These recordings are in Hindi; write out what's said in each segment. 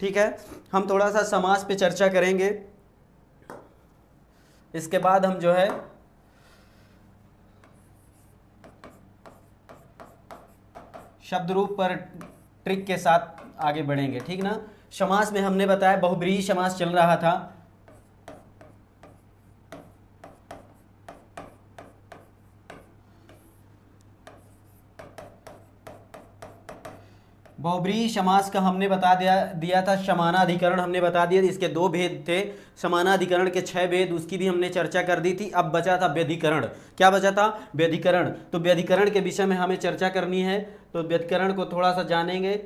ठीक है, हम थोड़ा सा समास पे चर्चा करेंगे, इसके बाद हम जो है शब्द रूप पर ट्रिक के साथ आगे बढ़ेंगे। ठीक ना, समास में हमने बताया बहुब्रीहि समास चल रहा था। बहुब्रीहि समास का हमने बता दिया था, समानाधिकरण हमने बता दिया, इसके दो भेद थे, समानाधिकरण के 6 भेद, उसकी भी हमने चर्चा कर दी थी। अब बचा था व्यधिकरण। क्या बचा था? व्यधिकरण। तो व्यधिकरण के विषय में हमें चर्चा करनी है, तो व्यधिकरण को थोड़ा सा जानेंगे।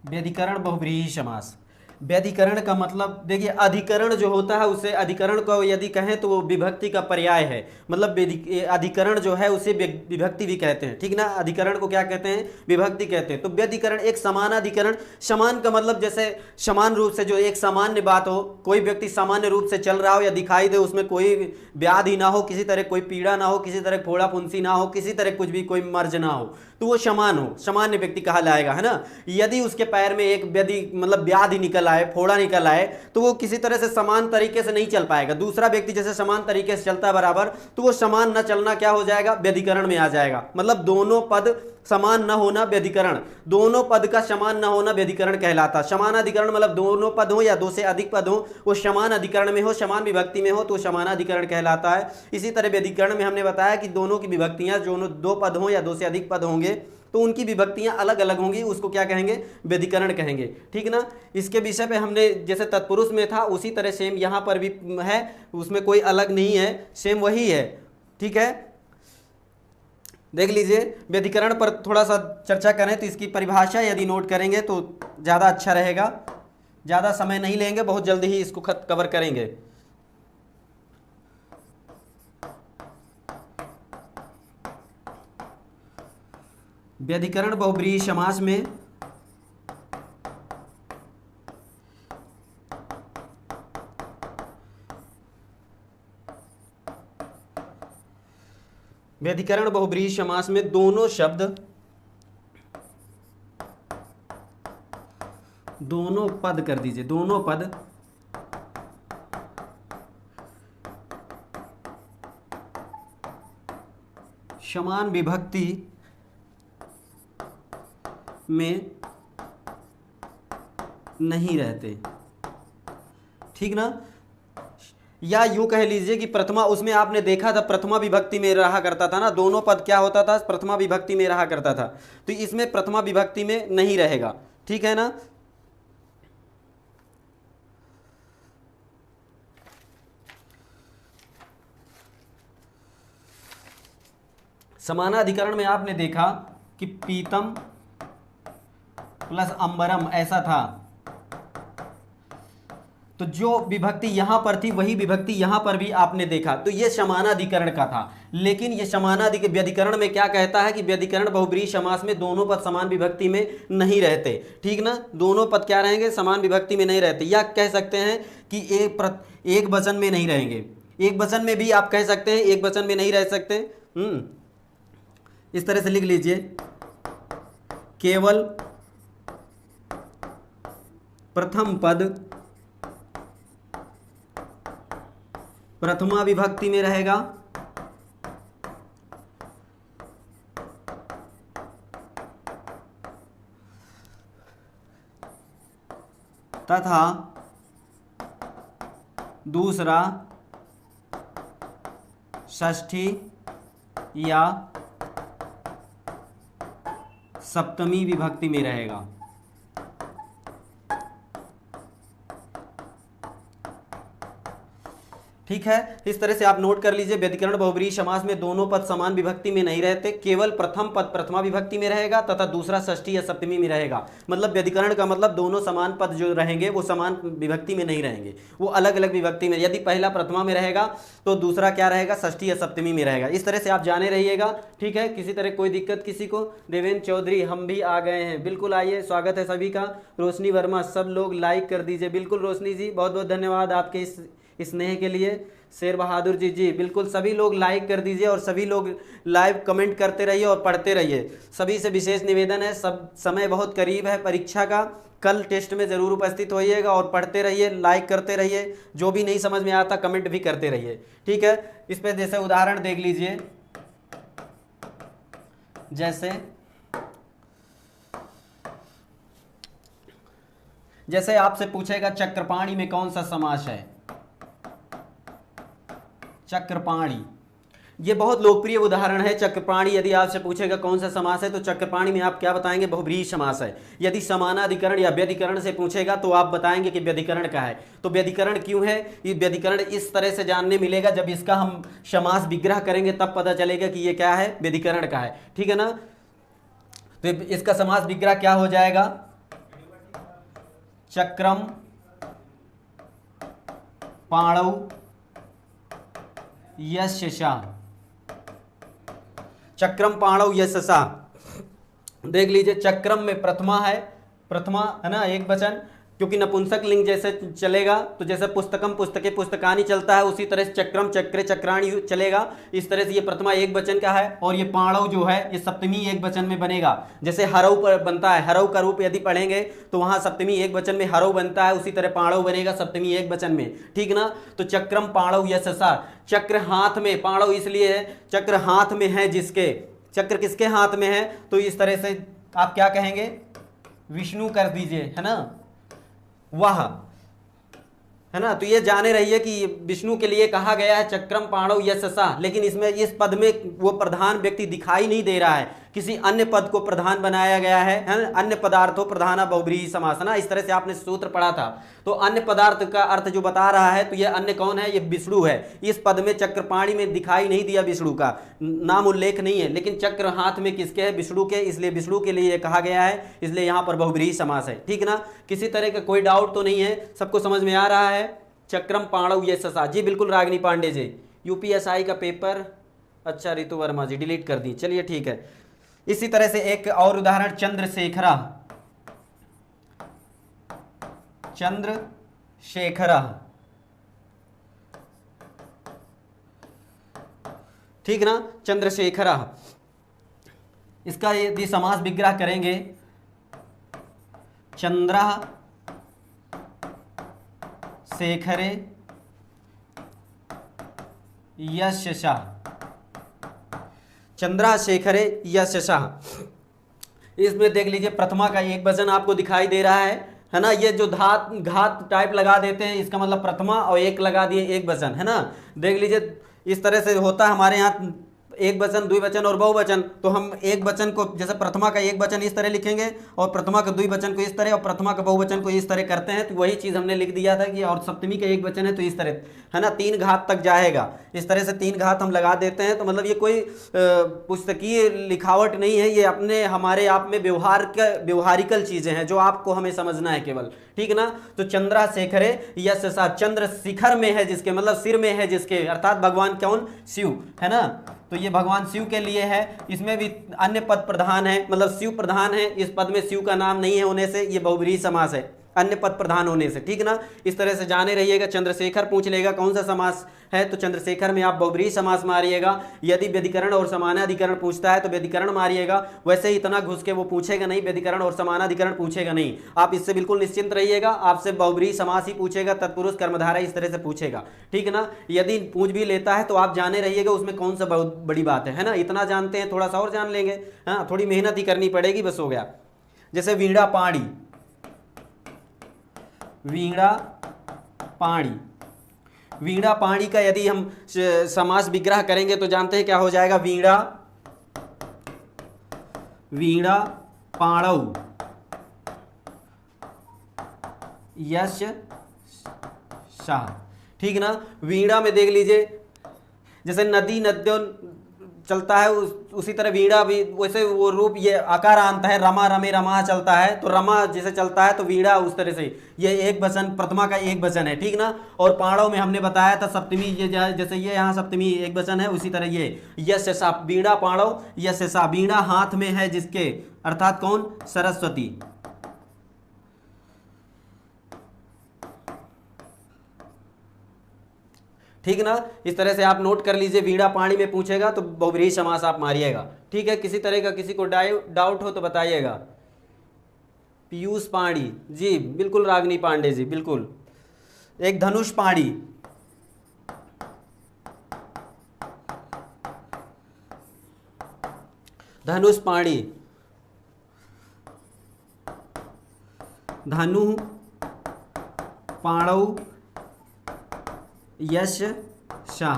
व्यधिकरण बहुब्रीहि समास। व्यधिकरण का मतलब देखिए, अधिकरण जो होता है उसे, अधिकरण को यदि कहें तो वो विभक्ति का पर्याय है। मतलब अधिकरण जो है उसे विभक्ति भी कहते हैं। ठीक ना, अधिकरण को क्या कहते हैं? विभक्ति कहते हैं। तो व्यधिकरण एक समानाधिकरण, समान का मतलब जैसे समान रूप से जो एक सामान्य बात हो, कोई व्यक्ति सामान्य रूप से चल रहा हो या दिखाई दे, उसमें कोई व्याधि ना हो, किसी तरह कोई पीड़ा ना हो, किसी तरह फोड़ा फुंसी ना हो, किसी तरह कुछ भी कोई मर्ज ना हो, तो वो समान हो, सामान्य व्यक्ति कहा जाएगा, है ना। यदि उसके पैर में एक मतलब व्याधि निकल आए, फोड़ा निकल आए, तो वो किसी तरह से समान तरीके से नहीं चल पाएगा। दूसरा व्यक्ति जैसे समान तरीके से चलता है बराबर, तो वो समान न चलना क्या हो जाएगा? व्यधिकरण में आ जाएगा। मतलब दोनों पद समान न होना व्यधिकरण, दोनों पद का समान न होना व्यधिकरण कहलाता। समानाधिकरण मतलब दोनों पद हो या दो से अधिक पद हो, वो समान अधिकरण में हो, समान विभक्ति में हो, तो समानाधिकरण कहलाता है। इसी तरह व्यधिकरण में हमने बताया कि दोनों की विभक्तियां, जो दो पद हो या दो से अधिक पद होंगे, तो उनकी विभक्तियां अलग अलग होंगी, उसको क्या कहेंगे? व्यधिकरण कहेंगे। ठीक ना, इसके विषय पे हमने जैसे तत्पुरुष में था उसी तरह सेम यहाँ पर भी है, उसमें कोई अलग नहीं है, सेम वही है। ठीक है, देख लीजिए। व्यधिकरण पर थोड़ा सा चर्चा करें तो इसकी परिभाषा यदि नोट करेंगे तो ज़्यादा अच्छा रहेगा। ज़्यादा समय नहीं लेंगे, बहुत जल्दी ही इसको कवर करेंगे। व्यधिकरण बहुब्रीहि समास में व्यधिकरण बहुब्रीहि समास में दोनों शब्द, दोनों पद कर दीजिए, दोनों पद समान विभक्ति में नहीं रहते। ठीक ना, या यूं कह लीजिए कि प्रथमा, उसमें आपने देखा था प्रथमा विभक्ति में रहा करता था ना, दोनों पद क्या होता था? प्रथमा विभक्ति में रहा करता था। तो इसमें प्रथमा विभक्ति में नहीं रहेगा। ठीक है ना। समानाधिकरण में आपने देखा कि पीतम प्लस अंबरम ऐसा था, तो जो विभक्ति यहां पर थी वही विभक्ति यहां पर भी आपने देखा, तो ये समानाधिकरण का था। लेकिन ये व्यधिकरण में क्या कहता है कि व्यधिकरण बहुब्रीहि समास में दोनों पद समान विभक्ति में नहीं रहते। ठीक ना, दोनों पद क्या रहेंगे? समान विभक्ति में नहीं रहते। या कह सकते हैं कि एक वचन में नहीं रहेंगे। एक वचन में भी आप कह सकते हैं, एक वचन में नहीं रह सकते। इस तरह से लिख लीजिए, केवल प्रथम पद प्रथमा विभक्ति में रहेगा, तथा दूसरा षष्ठी या सप्तमी विभक्ति में रहेगा। ठीक है, इस तरह से आप नोट कर लीजिए। व्यधिकरण बहुब्रीहि समास में दोनों पद समान विभक्ति में नहीं रहते, केवल प्रथम पद प्रथमा विभक्ति में रहेगा तथा दूसरा षष्ठी या सप्तमी में रहेगा। मतलब व्यधिकरण का मतलब दोनों समान पद जो रहेंगे वो समान विभक्ति में नहीं रहेंगे, वो अलग अलग विभक्ति में। यदि पहला प्रथमा में रहेगा तो दूसरा क्या रहेगा, षष्ठी या सप्तमी में रहेगा। इस तरह से आप जाने रहिएगा, ठीक है। किसी तरह कोई दिक्कत किसी को? देवेंद्र चौधरी, हम भी आ गए हैं, बिल्कुल आइए, स्वागत है सभी का। रोशनी वर्मा, सब लोग लाइक कर दीजिए। बिल्कुल रोशनी जी, बहुत बहुत धन्यवाद आपके इस स्नेह के लिए। शेर बहादुर जी, जी बिल्कुल, सभी लोग लाइक कर दीजिए और सभी लोग लाइव कमेंट करते रहिए और पढ़ते रहिए। सभी से विशेष निवेदन है, सब समय बहुत करीब है परीक्षा का, कल टेस्ट में ज़रूर उपस्थित होइएगा और पढ़ते रहिए, लाइक करते रहिए, जो भी नहीं समझ में आता कमेंट भी करते रहिए, ठीक है। इस पर जैसे उदाहरण देख लीजिए, जैसे आपसे पूछेगा चक्रपाणी में कौन सा समास है, चक्रपाणी, ये बहुत लोकप्रिय उदाहरण है। चक्रपाणी यदि आपसे पूछेगा कौन सा समास है तो चक्रपाणी में आप क्या बताएंगे, बहुब्रीहि समास है। यदि समानाधिकरण या व्यधिकरण से पूछेगा तो आप बताएंगे कि व्यधिकरण का है। तो व्यधिकरण क्यों है, ये व्यधिकरण इस तरह से जानने मिलेगा, जब इसका हम समास विग्रह करेंगे तब पता चलेगा कि ये क्या है, व्यधिकरण का है, ठीक है ना। तो इसका समास विग्रह क्या हो जाएगा, चक्रम पाणौ यशसा, चक्रम पाणौ यशसा। देख लीजिए, चक्रम में प्रथमा है, प्रथमा है ना, एक वचन, क्योंकि नपुंसक लिंग जैसे चलेगा तो जैसे पुस्तकम पुस्तके पुस्तकानी चलता है उसी तरह से चक्रम चक्रे चक्राणी चलेगा। इस तरह से ये प्रथमा एक वचन का है और ये पाणव जो है ये सप्तमी एक वचन में बनेगा। जैसे हरव पर बनता है, हरव का रूप यदि पढ़ेंगे तो वहाँ सप्तमी एक वचन में हरव बनता है, उसी तरह पाणव बनेगा सप्तमी एक वचन में, ठीक ना। तो चक्रम पाणव यशसा, चक्र हाथ में, पाणव इसलिए है चक्र हाथ में है जिसके, चक्र किसके हाथ में है, तो इस तरह से आप क्या कहेंगे, विष्णु कर दीजिए, है ना, वह, है ना। तो ये जाने रहिए कि विष्णु के लिए कहा गया है चक्रम पाणौ यशसा, लेकिन इसमें इस पद में वो प्रधान व्यक्ति दिखाई नहीं दे रहा है, किसी अन्य पद को प्रधान बनाया गया है, अन्य पदार्थों प्रधाना बहुब्रीहि समास, ना। इस तरह से आपने सूत्र पढ़ा था। तो अन्य पदार्थ का अर्थ जो बता रहा है, तो ये अन्य कौन है, ये विष्णु है। इस पद में चक्रपाणी में दिखाई नहीं दिया, विष्णु का नाम उल्लेख नहीं है, लेकिन चक्र हाथ में किसके है, विष्णु के, इसलिए विष्णु के लिए कहा गया है, इसलिए यहाँ पर बहुब्रीहि समास है, ठीक ना। किसी तरह का कोई डाउट तो नहीं है, सबको समझ में आ रहा है। चक्रम पाणौ यशसा, जी बिल्कुल रागिनी पांडे जी, यूपीएसआई का पेपर, अच्छा रितु वर्मा जी डिलीट कर दी, चलिए ठीक है। इसी तरह से एक और उदाहरण, चंद्रशेखरा, चंद्रशेखरा, ठीक ना, चंद्रशेखरा। इसका यदि समास विग्रह करेंगे, चंद्र शेखरे यशसा, चंद्रशेखरे यशसा। इसमें देख लीजिए प्रथमा का एक वचन आपको दिखाई दे रहा है ना। ये जो धात घात टाइप लगा देते हैं, इसका मतलब प्रथमा और एक लगा दिए एक वचन, है ना। देख लीजिए इस तरह से होता है हमारे यहाँ, एक वचन द्विवचन और बहुवचन। तो हम एक वचन को, जैसे प्रथमा का एक वचन इस तरह लिखेंगे और प्रथमा का द्विवचन को इस तरह और प्रथमा का बहुवचन को इस तरह करते हैं। तो वही चीज़ हमने लिख दिया था कि और सप्तमी का एक वचन है तो इस तरह, है ना, 3 घात तक जाएगा। इस तरह से 3 घात हम लगा देते हैं। तो मतलब ये कोई पुस्तकीय लिखावट नहीं है, ये अपने हमारे आप में व्यवहारिकल चीज़ें हैं जो आपको हमें समझना है केवल, ठीक ना। तो चंद्रशेखरे यशसा, चंद्र शिखर में है जिसके, मतलब सिर में है जिसके, अर्थात भगवान कौन, शिव, है ना। तो ये भगवान शिव के लिए है। इसमें भी अन्य पद प्रधान है, मतलब शिव प्रधान है, इस पद में शिव का नाम नहीं है होने से ये बहुब्रीहि समास है, अन्य पद प्रधान होने से, ठीक ना। इस तरह से जाने रहिएगा। चंद्रशेखर पूछ लेगा कौन सा समास है, तो चंद्रशेखर में आप बहुब्रीहि समास मारिएगा। यदि व्यधिकरण और समानाधिकरण पूछता है तो व्यधिकरण मारिएगा। वैसे ही इतना घुस के वो पूछेगा नहीं, व्यधिकरण और समानाधिकरण पूछेगा नहीं, आप इससे बिल्कुल निश्चिंत रहिएगा। आपसे बहुब्रीहि समास ही पूछेगा, तत्पुरुष कर्मधारय इस तरह से पूछेगा, ठीक ना। यदि पूछ भी लेता है तो आप जाने रहिएगा उसमें कौन सा बहुत बड़ी बात है ना। इतना जानते हैं, थोड़ा सा और जान लेंगे, हाँ, थोड़ी मेहनत ही करनी पड़ेगी, बस हो गया। जैसे वीणा पाणी, वीणा पाणी, वीणा पाणी का यदि हम समास विग्रह करेंगे तो जानते हैं क्या हो जाएगा, वीणा, वीणा पाणौ यश शाह, ठीक ना। वीणा में देख लीजिए, जैसे नदी नद्यों चलता है उसी तरह वीणा भी वैसे वो रूप ये आकार आनता है, रमा रमे रमा चलता है, तो रमा जैसे चलता है तो वीणा उस तरह से ये एक वचन प्रथमा का एक वचन है, ठीक ना। और पाणव में हमने बताया था सप्तमी, ये जैसे ये यहाँ सप्तमी एक वचन है, उसी तरह ये यश सा वीणा पाणव यश सा, वीणा हाथ में है जिसके, अर्थात कौन, सरस्वती। ठीक ना। इस तरह से आप नोट कर लीजिए, वीणा पाणी में पूछेगा तो बहुव्रीहि समास आप मारिएगा। ठीक है, किसी तरह का किसी को डाउट हो तो बताइएगा। पीयूष पाणी जी बिल्कुल, रागिनी पांडे जी बिल्कुल। एक धनुष पाणी, धनुष पाणी, धनु पाणव यश शाह।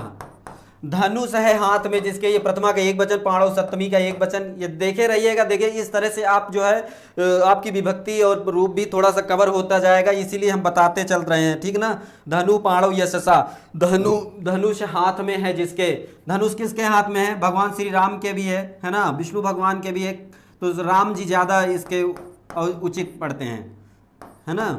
धनुष है हाथ में जिसके, ये प्रथमा का एक वचन, पाणव सप्तमी का एक वचन। ये देखे रहिएगा, देखिए इस तरह से आप जो है आपकी विभक्ति और रूप भी थोड़ा सा कवर होता जाएगा, इसीलिए हम बताते चल रहे हैं। ठीक ना। धनु पाणव यश शाह, धनुष हाथ में है जिसके, धनुष किसके हाथ में है, भगवान श्री राम के भी है ना, विष्णु भगवान के भी है, तो राम जी ज़्यादा इसके उचित पड़ते हैं, है ना।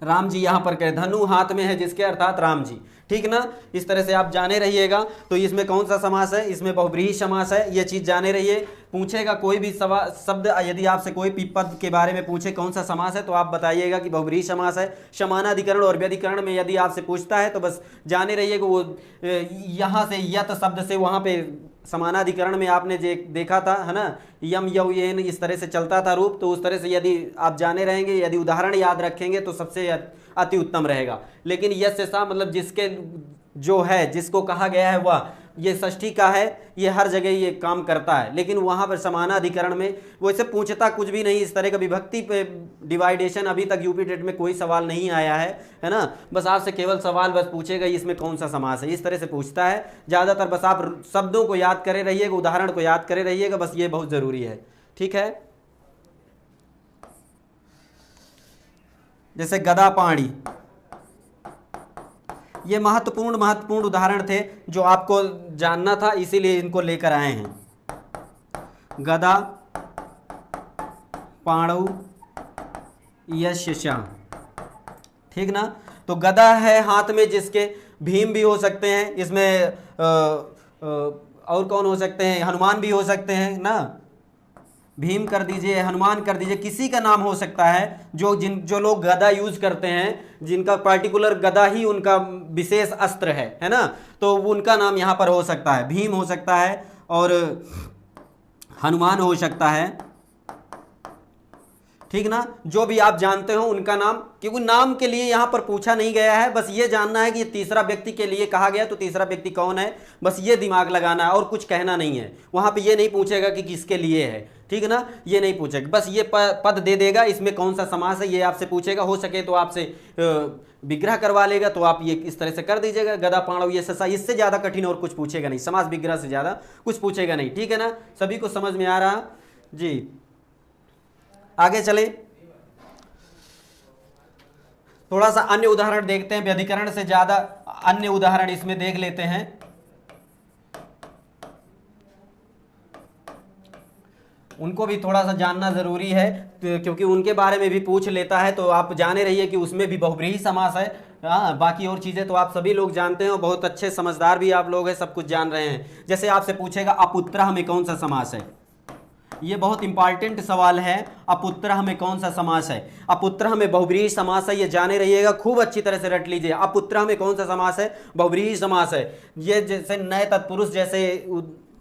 राम जी यहाँ पर कहे धनु हाथ में है जिसके, अर्थात राम जी। ठीक ना। इस तरह से आप जाने रहिएगा। तो इसमें कौन सा समास है, इसमें बहुव्रीहि समास है, ये चीज़ जाने रहिए। पूछेगा कोई भी शब्द, यदि आपसे कोई भी पद के बारे में पूछे कौन सा समास है, तो आप बताइएगा कि बहुव्रीहि समास है। समानाधिकरण और व्यधिकरण में यदि आपसे पूछता है तो बस जाने रहिएगा, वो यहाँ से यत शब्द से वहाँ पे समानाधिकरण में आपने देखा था, है ना, यम यौ येन इस तरह से चलता था रूप, तो उस तरह से यदि आप जाने रहेंगे, यदि उदाहरण याद रखेंगे तो सबसे अति उत्तम रहेगा। लेकिन यश सा मतलब जिसके जो है, जिसको कहा गया है वह, ये षष्ठी का है, ये हर जगह ये काम करता है, लेकिन वहाँ पर समानाधिकरण में वो इसे पूछता कुछ भी नहीं। इस तरह का विभक्ति पे डिवाइडेशन अभी तक यूपी टेट में कोई सवाल नहीं आया है ना। बस आपसे केवल सवाल बस पूछेगा इसमें कौन सा समास है, इस तरह से पूछता है ज़्यादातर। बस आप शब्दों को याद करे रहिएगा, उदाहरण को याद करे रहिएगा, बस ये बहुत ज़रूरी है। ठीक है। जैसे गदा पाणी, ये महत्वपूर्ण उदाहरण थे जो आपको जानना था, इसीलिए इनको लेकर आए हैं। गदा पाणौ यश शाह, ठीक ना। तो गदा है हाथ में जिसके, भीम भी हो सकते हैं इसमें, और कौन हो सकते हैं, हनुमान भी हो सकते हैं ना। भीम कर दीजिए, हनुमान कर दीजिए, किसी का नाम हो सकता है जो लोग गदा यूज करते हैं, जिनका पार्टिकुलर गदा ही उनका विशेष अस्त्र है ना, तो उनका नाम यहाँ पर हो सकता है। भीम हो सकता है और हनुमान हो सकता है, ठीक ना। जो भी आप जानते हो उनका नाम, क्योंकि नाम के लिए यहां पर पूछा नहीं गया है, बस ये जानना है कि ये तीसरा व्यक्ति के लिए कहा गया, तो तीसरा व्यक्ति कौन है, बस ये दिमाग लगाना है और कुछ कहना नहीं है। वहां पे ये नहीं पूछेगा कि किसके लिए है, ठीक ना, ये नहीं पूछेगा, बस ये पद दे देगा, इसमें कौन सा समास है ये आपसे पूछेगा। हो सके तो आपसे विग्रह करवा लेगा, तो आप ये इस तरह से कर दीजिएगा, गदा पाणव ये ससा। इससे ज़्यादा कठिन और कुछ पूछेगा नहीं, समास विग्रह से ज़्यादा कुछ पूछेगा नहीं। ठीक है ना, सभी को समझ में आ रहा जी। आगे चले, थोड़ा सा अन्य उदाहरण देखते हैं, व्यधिकरण से ज्यादा अन्य उदाहरण इसमें देख लेते हैं। उनको भी थोड़ा सा जानना जरूरी है, क्योंकि उनके बारे में भी पूछ लेता है, तो आप जाने रहिए कि उसमें भी बहुव्रीहि समास है। हाँ, बाकी और चीजें तो आप सभी लोग जानते हो, बहुत अच्छे समझदार भी आप लोग हैं, सब कुछ जान रहे हैं। जैसे आपसे पूछेगा अपुत्रः में कौन सा समास है, ये बहुत इंपॉर्टेंट सवाल है। अपुत्रः में कौन सा समास है, अपुत्रः में बहुव्रीहि समास है, ये जाने रहिएगा, खूब अच्छी तरह से रट लीजिए। अपुत्रः में कौन सा समास है, बहुव्रीहि समास है। ये जैसे नए तत्पुरुष जैसे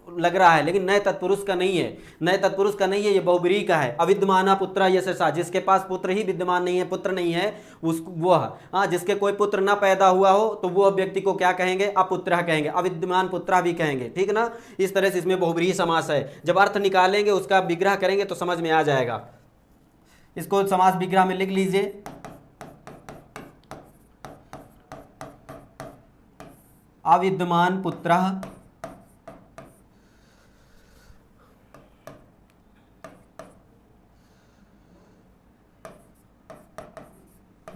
लग रहा है, लेकिन नए तत्पुरुष का नहीं है, नए तत्पुरुष का नहीं है, ये बहुव्रीहि का है। अविद्यमाना पुत्र यशसा, जिसके पास पुत्र ही विद्यमान नहीं है, पुत्र नहीं है, उस वह, हाँ, जिसके कोई पुत्र ना पैदा हुआ हो, तो वह व्यक्ति को क्या कहेंगे, अपुत्रः कहेंगे, अविद्यमान पुत्र भी कहेंगे। ठीक ना, इस तरह से इसमें बहुव्रीहि समास है। जब अर्थ निकालेंगे, उसका विग्रह करेंगे तो समझ में आ जाएगा। इसको समास विग्रह में लिख लीजिए, अविद्यमान पुत्रः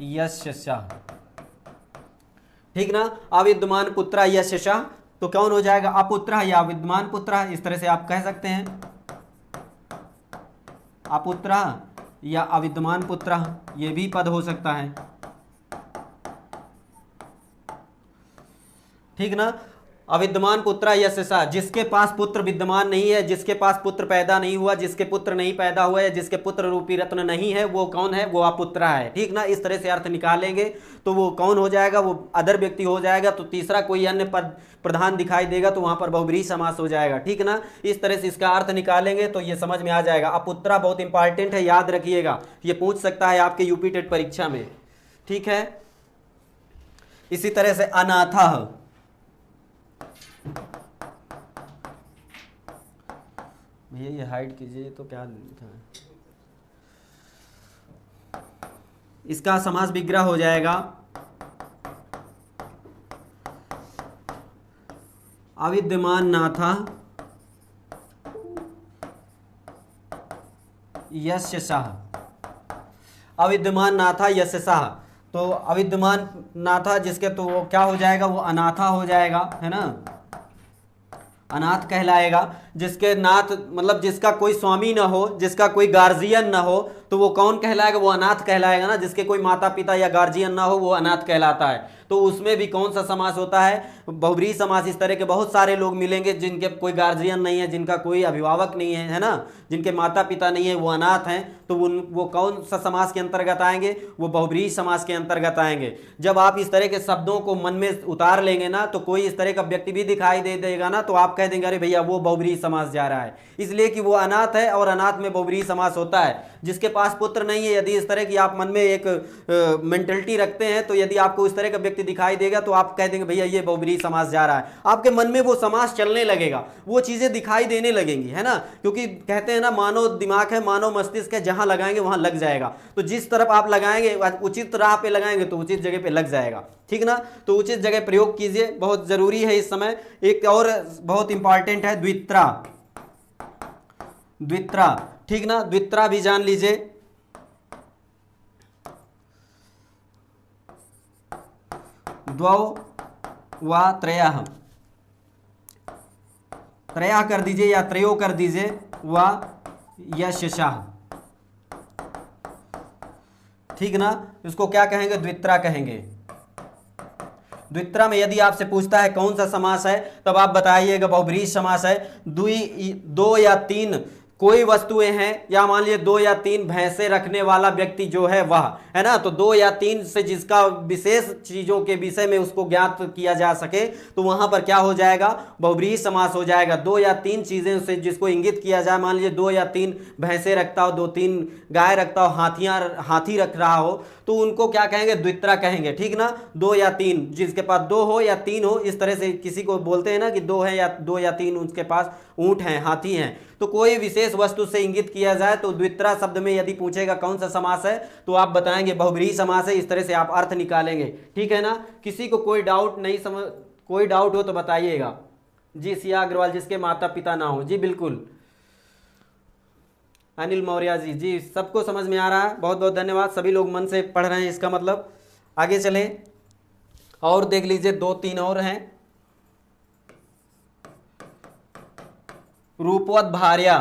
यश, ठीक ना। अविद्यमान पुत्र यस्य सः, तो कौन हो जाएगा, अपुत्र या विद्यमान पुत्र, इस तरह से आप कह सकते हैं, अपुत्र या अविद्यमान पुत्र, ये भी पद हो सकता है। ठीक ना। अविद्यमान पुत्र यस्य सः, जिसके पास पुत्र विद्यमान नहीं है, जिसके पास पुत्र पैदा नहीं हुआ, जिसके पुत्र नहीं पैदा हुआ है, जिसके पुत्र रूपी रत्न नहीं है, वो कौन है, वो अपुत्र है। ठीक ना। इस तरह से अर्थ निकालेंगे तो वो कौन हो जाएगा, वो अदर व्यक्ति हो जाएगा। तो तीसरा कोई अन्य पद प्रधान दिखाई देगा तो वहां पर बहुब्रीहि समास हो जाएगा। ठीक ना। इस तरह से इसका अर्थ निकालेंगे तो ये समझ में आ जाएगा। अपुत्रा बहुत इंपॉर्टेंट है, याद रखिएगा, ये पूछ सकता है आपके यूपी टेट परीक्षा में। ठीक है। इसी तरह से अनाथः, भैया ये हाइड कीजिए, तो क्या लिखा है, इसका समास विग्रह हो जाएगा अविद्यमान नाथा यस्य सः, अविद्यमान नाथा यस्य सः। तो अविद्यमान नाथा जिसके, तो वो क्या हो जाएगा, वो अनाथा हो जाएगा, है ना, अनाथ कहलाएगा। जिसके नाथ मतलब जिसका कोई स्वामी ना हो, जिसका कोई गार्जियन ना हो, तो वो कौन कहलाएगा, वो अनाथ कहलाएगा ना। जिसके कोई माता पिता या गार्जियन ना हो वो अनाथ कहलाता है। तो उसमें भी कौन सा समास होता है, बहुब्रीहि समास। इस तरह के बहुत सारे लोग मिलेंगे जिनके कोई गार्जियन नहीं है, जिनका कोई अभिभावक नहीं है ना, जिनके माता पिता नहीं है, वो अनाथ हैं। तो वो कौन सा समास के अंतर्गत आएंगे, वो बहुब्रीहि समास के अंतर्गत आएंगे। जब आप इस तरह के शब्दों को मन में उतार लेंगे ना, तो कोई इस तरह का व्यक्ति भी दिखाई दे देगा ना, तो आप कह देंगे अरे भैया वो बहुब्रीहि समास जा रहा है, इसलिए कि वो अनाथ है और अनाथ में बहुब्रीहि समास होता है। जिसके पास पुत्र नहीं है, यदि इस तरह की आप मन में एक मेंटलिटी रखते हैं, तो यदि आपको इस तरह का व्यक्ति दिखाई देगा तो आप कह देंगे भैया ये बहुब्रीहि समास जा रहा है। आपके मन में वो समास चलने लगेगा, वो चीजें दिखाई देने लगेंगी, है ना। क्योंकि कहते हैं ना, मानव दिमाग है, मानव मस्तिष्क है, जहां लगाएंगे वहां लग जाएगा। तो जिस तरफ आप लगाएंगे, उचित राह पे लगाएंगे तो उचित जगह पे लग जाएगा। ठीक ना। तो उचित जगह प्रयोग कीजिए, बहुत जरूरी है इस समय। एक और बहुत इंपॉर्टेंट है द्वित्रा, द्वित्रा। ठीक ना। द्वित्रा भी जान लीजिए। द्वौ वा त्रयः, त्रयः कर दीजिए या त्रयो कर दीजिए, वा यस्य सः। ठीक ना। इसको क्या कहेंगे, द्वित्रा कहेंगे। द्वित्रा में यदि आपसे पूछता है कौन सा समास है, तब आप बताइएगा बहुब्रीहि समास है। दो या तीन कोई वस्तुएं हैं, या मान लीजिए 2 या 3 भैंसे रखने वाला व्यक्ति जो है वह, है ना। तो 2 या 3 से जिसका विशेष चीजों के विषय में उसको ज्ञात किया जा सके, तो वहां पर क्या हो जाएगा, बहुब्रीहि समास हो जाएगा। 2 या 3 चीजें से जिसको इंगित किया जाए, मान लीजिए 2 या 3 भैंसे रखता हो, 2-3 गाय रखता हो, हाथी रख रहा हो, तो उनको क्या कहेंगे, द्वित्रा कहेंगे। ठीक ना। 2 या 3, जिसके पास 2 हो या 3 हो, इस तरह से किसी को बोलते हैं ना कि 2 है या 2 या 3 उसके पास ऊंट हैं, हाथी हैं। तो कोई विशेष वस्तु से इंगित किया जाए तो द्वित्रा शब्द में यदि पूछेगा कौन सा समास है, तो आप बताएंगे बहुब्रीहि समास है। इस तरह से आप अर्थ निकालेंगे। ठीक है ना। किसी को कोई डाउट नहीं समझ, कोई डाउट हो तो बताइएगा। जी सिया अग्रवाल, जिसके माता पिता ना हो, जी बिल्कुल। अनिल मौर्य जी, जी सबको समझ में आ रहा है, बहुत बहुत धन्यवाद। सभी लोग मन से पढ़ रहे हैं, इसका मतलब। आगे चले और देख लीजिए, 2-3 और हैं। रूपवत भार्या,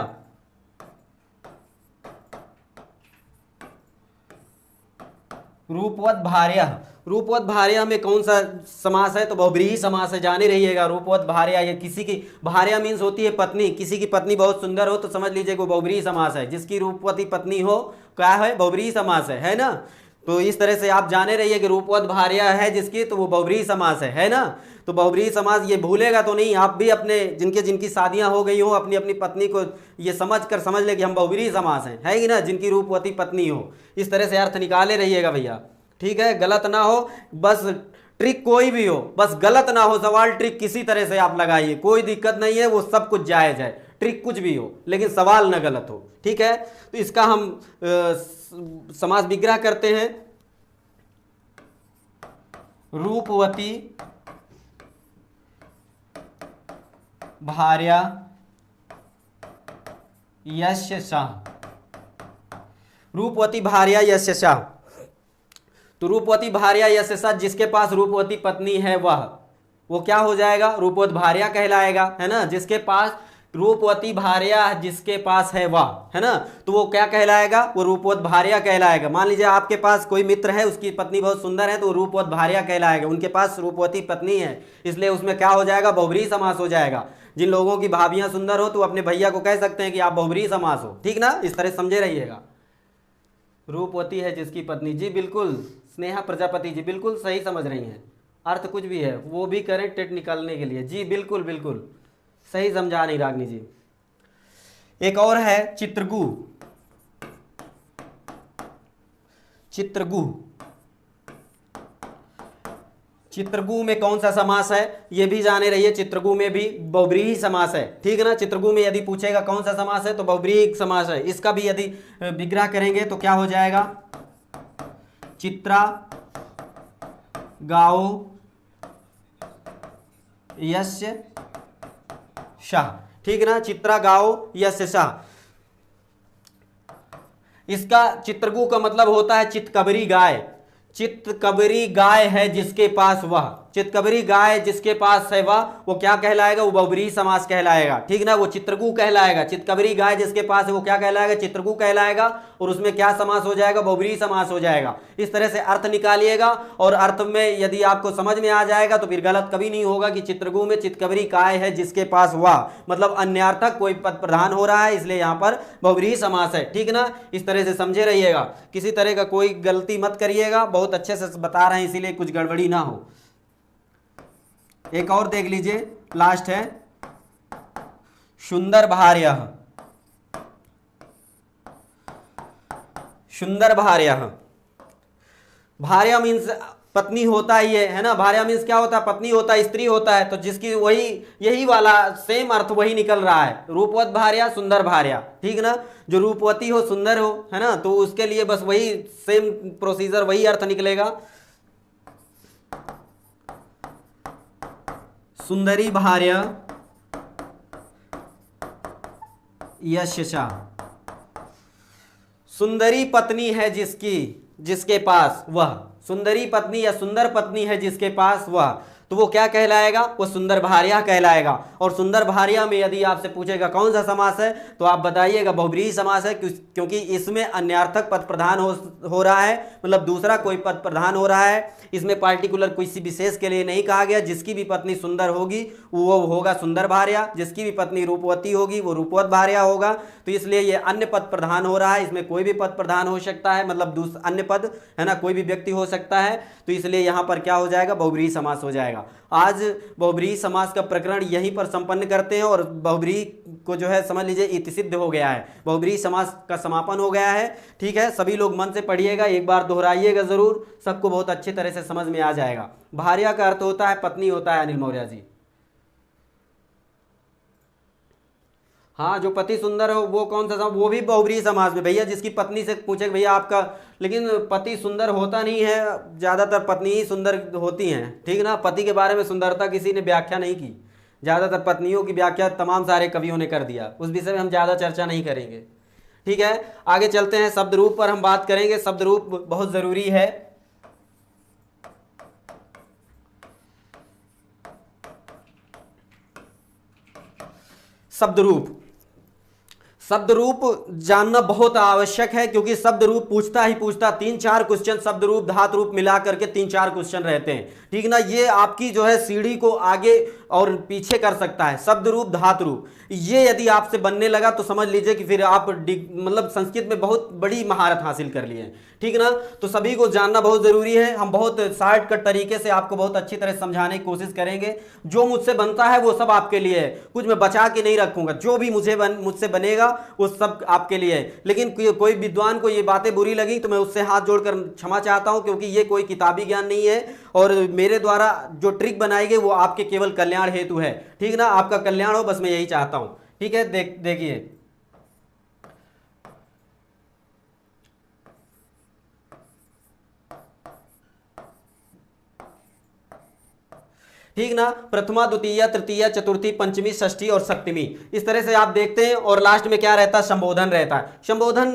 रूपवत भार्या, रूपवत भार्या में कौन सा समास है, तो बहुब्रीहि समास है, जाने रहिएगा। रूपवत भार्या, ये किसी की, भार्या मीन्स होती है पत्नी, किसी की पत्नी बहुत सुंदर हो तो समझ लीजिए वो बहुब्रीहि समास है। जिसकी रूपवती पत्नी हो, क्या है, बहुब्रीहि समास है ना। तो इस तरह से आप जाने रहिए कि रूपवत भार्या है जिसकी, तो वो बहुब्रीहि समास है ना। तो बहुब्रीहि समास ये भूलेगा तो नहीं। आप भी अपने जिनकी शादियां हो गई हो, अपनी अपनी पत्नी को ये समझ ले कि हम बहुब्रीहि समास हैं, है कि ना, जिनकी रूपवती पत्नी हो। इस तरह से अर्थ निकाले रहिएगा भैया। ठीक है। गलत ना हो, बस ट्रिक कोई भी हो, बस गलत ना हो सवाल। ट्रिक किसी तरह से आप लगाइए, कोई दिक्कत नहीं है, वो सब कुछ जायज है। ट्रिक कुछ भी हो, लेकिन सवाल ना गलत हो। ठीक है। तो इसका हम समास विग्रह करते हैं। रूपवती भार्या यस्य सः, रूपवती भार्या यस्य सः। तो रूपवती भार्या यशसा, जिसके पास रूपवती पत्नी है वो क्या हो जाएगा, रूपवत भार्या कहलाएगा, है ना। जिसके पास रूपवती भार्या जिसके पास है वह, है ना, तो वो क्या कहलाएगा, वो रूपवत भार्या कहलाएगा। मान लीजिए आपके पास कोई मित्र है, उसकी पत्नी बहुत सुंदर है, तो रूपवत भार्या कहलाएगा। उनके पास रूपवती पत्नी है, इसलिए उसमें क्या हो जाएगा, बहुब्रीहि समास हो जाएगा। जिन लोगों की भाभियां सुंदर हो तो अपने भैया को कह सकते हैं कि आप बहुब्रीहि समास हो, ठीक ना, इस तरह समझे रहिएगा। रूपवती है जिसकी पत्नी, जी बिल्कुल स्नेहा प्रजापति जी बिल्कुल सही समझ रही हैं। अर्थ कुछ भी है वो भी करें टेट निकालने के लिए, जी बिल्कुल बिल्कुल सही समझा नहीं रागनी जी। एक और है चित्रगु। चित्रगु, चित्रगु में कौन सा समास है ये भी जाने रहिए। चित्रगु में भी बहुब्रीहि समास है, ठीक है ना। चित्रगु में यदि पूछेगा कौन सा समास है तो बहुब्रीहि समास है। इसका भी यदि विग्रह करेंगे तो क्या हो जाएगा, चित्रा गाओ यस्य शाह, ठीक है ना, चित्रा गाओ यस्य शाह। इसका चित्रगु का मतलब होता है चितकबरी गाय। चितकबरी गाय है जिसके पास वह, चितकबरी गाय जिसके पास है वह, वो क्या कहलाएगा, वो बहुब्रीहि समास कहलाएगा, ठीक ना, वो चित्रगु कहलाएगा। चितकबरी गाय जिसके पास है वो क्या कहलाएगा, चित्रगु कहलाएगा। और उसमें क्या समास हो जाएगा, बहुब्रीहि समास हो जाएगा। इस तरह से अर्थ निकालिएगा और अर्थ में यदि आपको समझ में आ जाएगा तो फिर गलत कभी नहीं होगा कि चित्रगु में चितकबरी गाय है जिसके पास वह, मतलब अन्यार्थक कोई पद प्रधान हो रहा है, इसलिए यहां पर बहुब्रीहि समास है, ठीक ना। इस तरह से समझे रहिएगा, किसी तरह का कोई गलती मत करिएगा, बहुत अच्छे से बता रहे हैं इसीलिए कुछ गड़बड़ी ना हो। एक और देख लीजिए, लास्ट है सुंदर भार्य। सुंदर भार्य, भार्या मीन्स पत्नी होता ही है ना। भार्या मीन्स क्या होता है, पत्नी होता है, स्त्री होता है। तो जिसकी वही यही वाला सेम अर्थ वही निकल रहा है, रूपवत भार्या सुंदर भार्या, ठीक ना। जो रूपवती हो सुंदर हो, है ना, तो उसके लिए बस वही सेम प्रोसीजर, वही अर्थ निकलेगा। सुंदरी भार्या यशसा, सुंदरी पत्नी है जिसकी, जिसके पास वह, सुंदरी पत्नी या सुंदर पत्नी है जिसके पास वह, तो वो क्या कहलाएगा, वो सुंदर भार्या कहलाएगा। और सुंदर भार्या में यदि आपसे पूछेगा कौन सा समास है तो आप बताइएगा बहुब्रीहि समास है, क्योंकि इसमें अन्यार्थक पद प्रधान हो रहा है, मतलब दूसरा कोई पद प्रधान हो रहा है। इसमें पार्टिकुलर किसी विशेष के लिए नहीं कहा गया। जिसकी भी पत्नी सुंदर होगी वो होगा सुंदर भार्या, जिसकी भी पत्नी रूपवती होगी वो रूपवत भार्या होगा। तो इसलिए ये अन्य पद प्रधान हो रहा है, इसमें कोई भी पद प्रधान हो सकता है, मतलब अन्य पद, है ना, कोई भी व्यक्ति हो सकता है। तो इसलिए यहां पर क्या हो जाएगा, बहुब्रीहि समास हो जाएगा। आज बहुब्रीहि समास का प्रकरण यहीं पर संपन्न करते हैं और बहुब्रीहि को जो है समझ लीजिए इति सिद्ध हो गया है, बहुब्रीहि समास का समापन हो गया है, ठीक है। सभी लोग मन से पढ़िएगा, एक बार दोहराइएगा जरूर, सबको बहुत अच्छी तरह से समझ में आ जाएगा। भार्या का अर्थ होता है पत्नी होता है, अनिल मौर्य जी। हाँ, जो पति सुंदर हो वो कौन सा समास, वो भी बहुब्रीहि समास में भैया। जिसकी पत्नी से पूछे भैया आपका, लेकिन पति सुंदर होता नहीं है, ज्यादातर पत्नी ही सुंदर होती हैं, ठीक ना। पति के बारे में सुंदरता किसी ने व्याख्या नहीं की, ज्यादातर पत्नियों की व्याख्या तमाम सारे कवियों ने कर दिया। उस विषय में हम ज्यादा चर्चा नहीं करेंगे, ठीक है। आगे चलते हैं, शब्द रूप पर हम बात करेंगे। शब्द रूप बहुत जरूरी है। शब्द रूप, शब्द रूप जानना बहुत आवश्यक है, क्योंकि शब्द रूप पूछता ही पूछता 3-4 क्वेश्चन, शब्द रूप धातु रूप मिला करके 3-4 क्वेश्चन रहते हैं, ठीक ना। ये आपकी जो है सीढ़ी को आगे और पीछे कर सकता है। शब्द रूप धातु रूप ये यदि आपसे बनने लगा तो समझ लीजिए कि फिर आप मतलब संस्कृत में बहुत बड़ी महारत हासिल कर लिए हैं, ठीक ना। तो सभी को जानना बहुत जरूरी है। हम बहुत शॉर्टकट तरीके से आपको बहुत अच्छी तरह समझाने की कोशिश करेंगे। जो मुझसे बनता है वो सब आपके लिए है, कुछ मैं बचा के नहीं रखूंगा। जो भी मुझसे बनेगा वो सब आपके लिए है। लेकिन कोई विद्वान को ये बातें बुरी लगी तो मैं उससे हाथ जोड़कर क्षमा चाहता हूं, क्योंकि ये कोई किताबी ज्ञान नहीं है और मेरे द्वारा जो ट्रिक बनाई गई वो आपके केवल कल्याण हेतु है, ठीक ना। आपका कल्याण हो, बस मैं यही चाहता हूं, ठीक है। देखिए ठीक ना, प्रथमा द्वितीय तृतीय चतुर्थी पंचमी षष्ठी और सप्तमी, इस तरह से आप देखते हैं। और लास्ट में क्या रहता है, संबोधन रहता है। संबोधन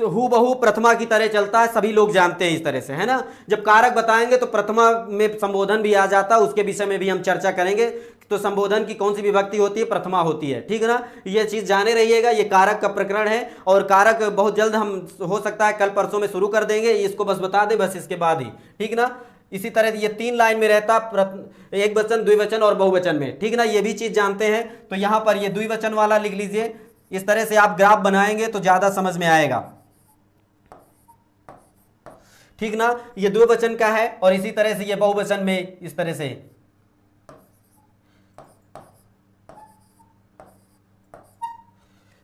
हूबहू प्रथमा की तरह चलता है, सभी लोग जानते हैं इस तरह से, है ना। जब कारक बताएंगे तो प्रथमा में संबोधन भी आ जाता है, उसके विषय में भी हम चर्चा करेंगे। तो संबोधन की कौन सी विभक्ति होती है, प्रथमा होती है, ठीक ना। ये चीज जाने रहिएगा, ये कारक का प्रकरण है। और कारक बहुत जल्द हम हो सकता है कल परसों में शुरू कर देंगे, इसको बस बता दें बस इसके बाद ही, ठीक ना। इसी तरह ये 3 लाइन में रहता, एक वचन द्विवचन और बहुवचन में, ठीक ना। ये भी चीज जानते हैं। तो यहां पर ये द्विवचन वाला लिख लीजिए। इस तरह से आप ग्राफ बनाएंगे तो ज्यादा समझ में आएगा, ठीक ना। ये द्विवचन का है और इसी तरह से ये बहुवचन में इस तरह से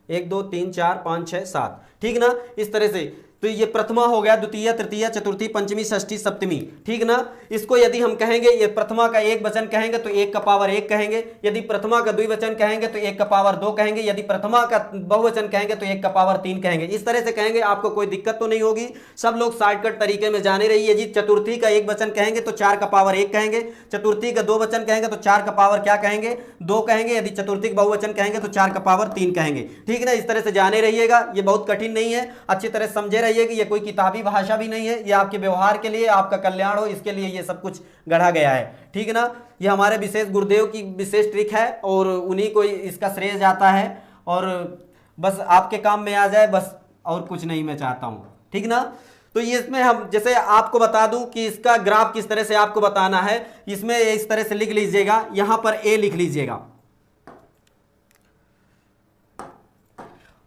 1 2 3 4 5 6 7, ठीक ना, इस तरह से। तो ये प्रथमा हो गया, द्वितीय तृतीय चतुर्थी पंचमी षष्ठी सप्तमी, ठीक ना। इसको यदि हम कहेंगे, ये प्रथमा का एक वचन कहेंगे तो 1 का पावर 1 कहेंगे। यदि प्रथमा का द्विवचन कहेंगे तो 1 का पावर 2 कहेंगे। यदि प्रथमा का बहुवचन कहेंगे तो 1 का पावर 3 कहेंगे। इस तरह से कहेंगे, आपको कोई दिक्कत तो नहीं होगी। सब लोग शॉर्टकट तरीके में जाने रहिए जी। चतुर्थी का एक वचन कहेंगे तो 4 का पावर 1 कहेंगे। चतुर्थी का 2 वचन कहेंगे तो 4 का पावर क्या कहेंगे, 2 कहेंगे। यदि चतुर्थी का बहुवचन कहेंगे तो 4 का पावर 3 कहेंगे, ठीक ना। इस तरह से जाने रहिएगा, ये बहुत कठिन नहीं है, अच्छी तरह समझे रहिए कि ये कोई किताबी भाषा भी नहीं है, ये आपके व्यवहार के लिए, आपका कल्याण हो इसके लिए ये सब कुछ गढ़ा गया है, ठीक ना। ये हमारे विशेष गुरुदेव की विशेष ट्रिक है और उन्हीं को इसका श्रेय जाता है। और बस आपके काम में आ जाए, बस और कुछ नहीं मैं चाहता हूं, ठीक ना। तो ये इसमें हम जैसे आपको बता दूं कि इसका ग्राफ किस तरह से आपको बताना है, इसमें इस तरह से लिख लीजिएगा। यहां पर ए लिख लीजिएगा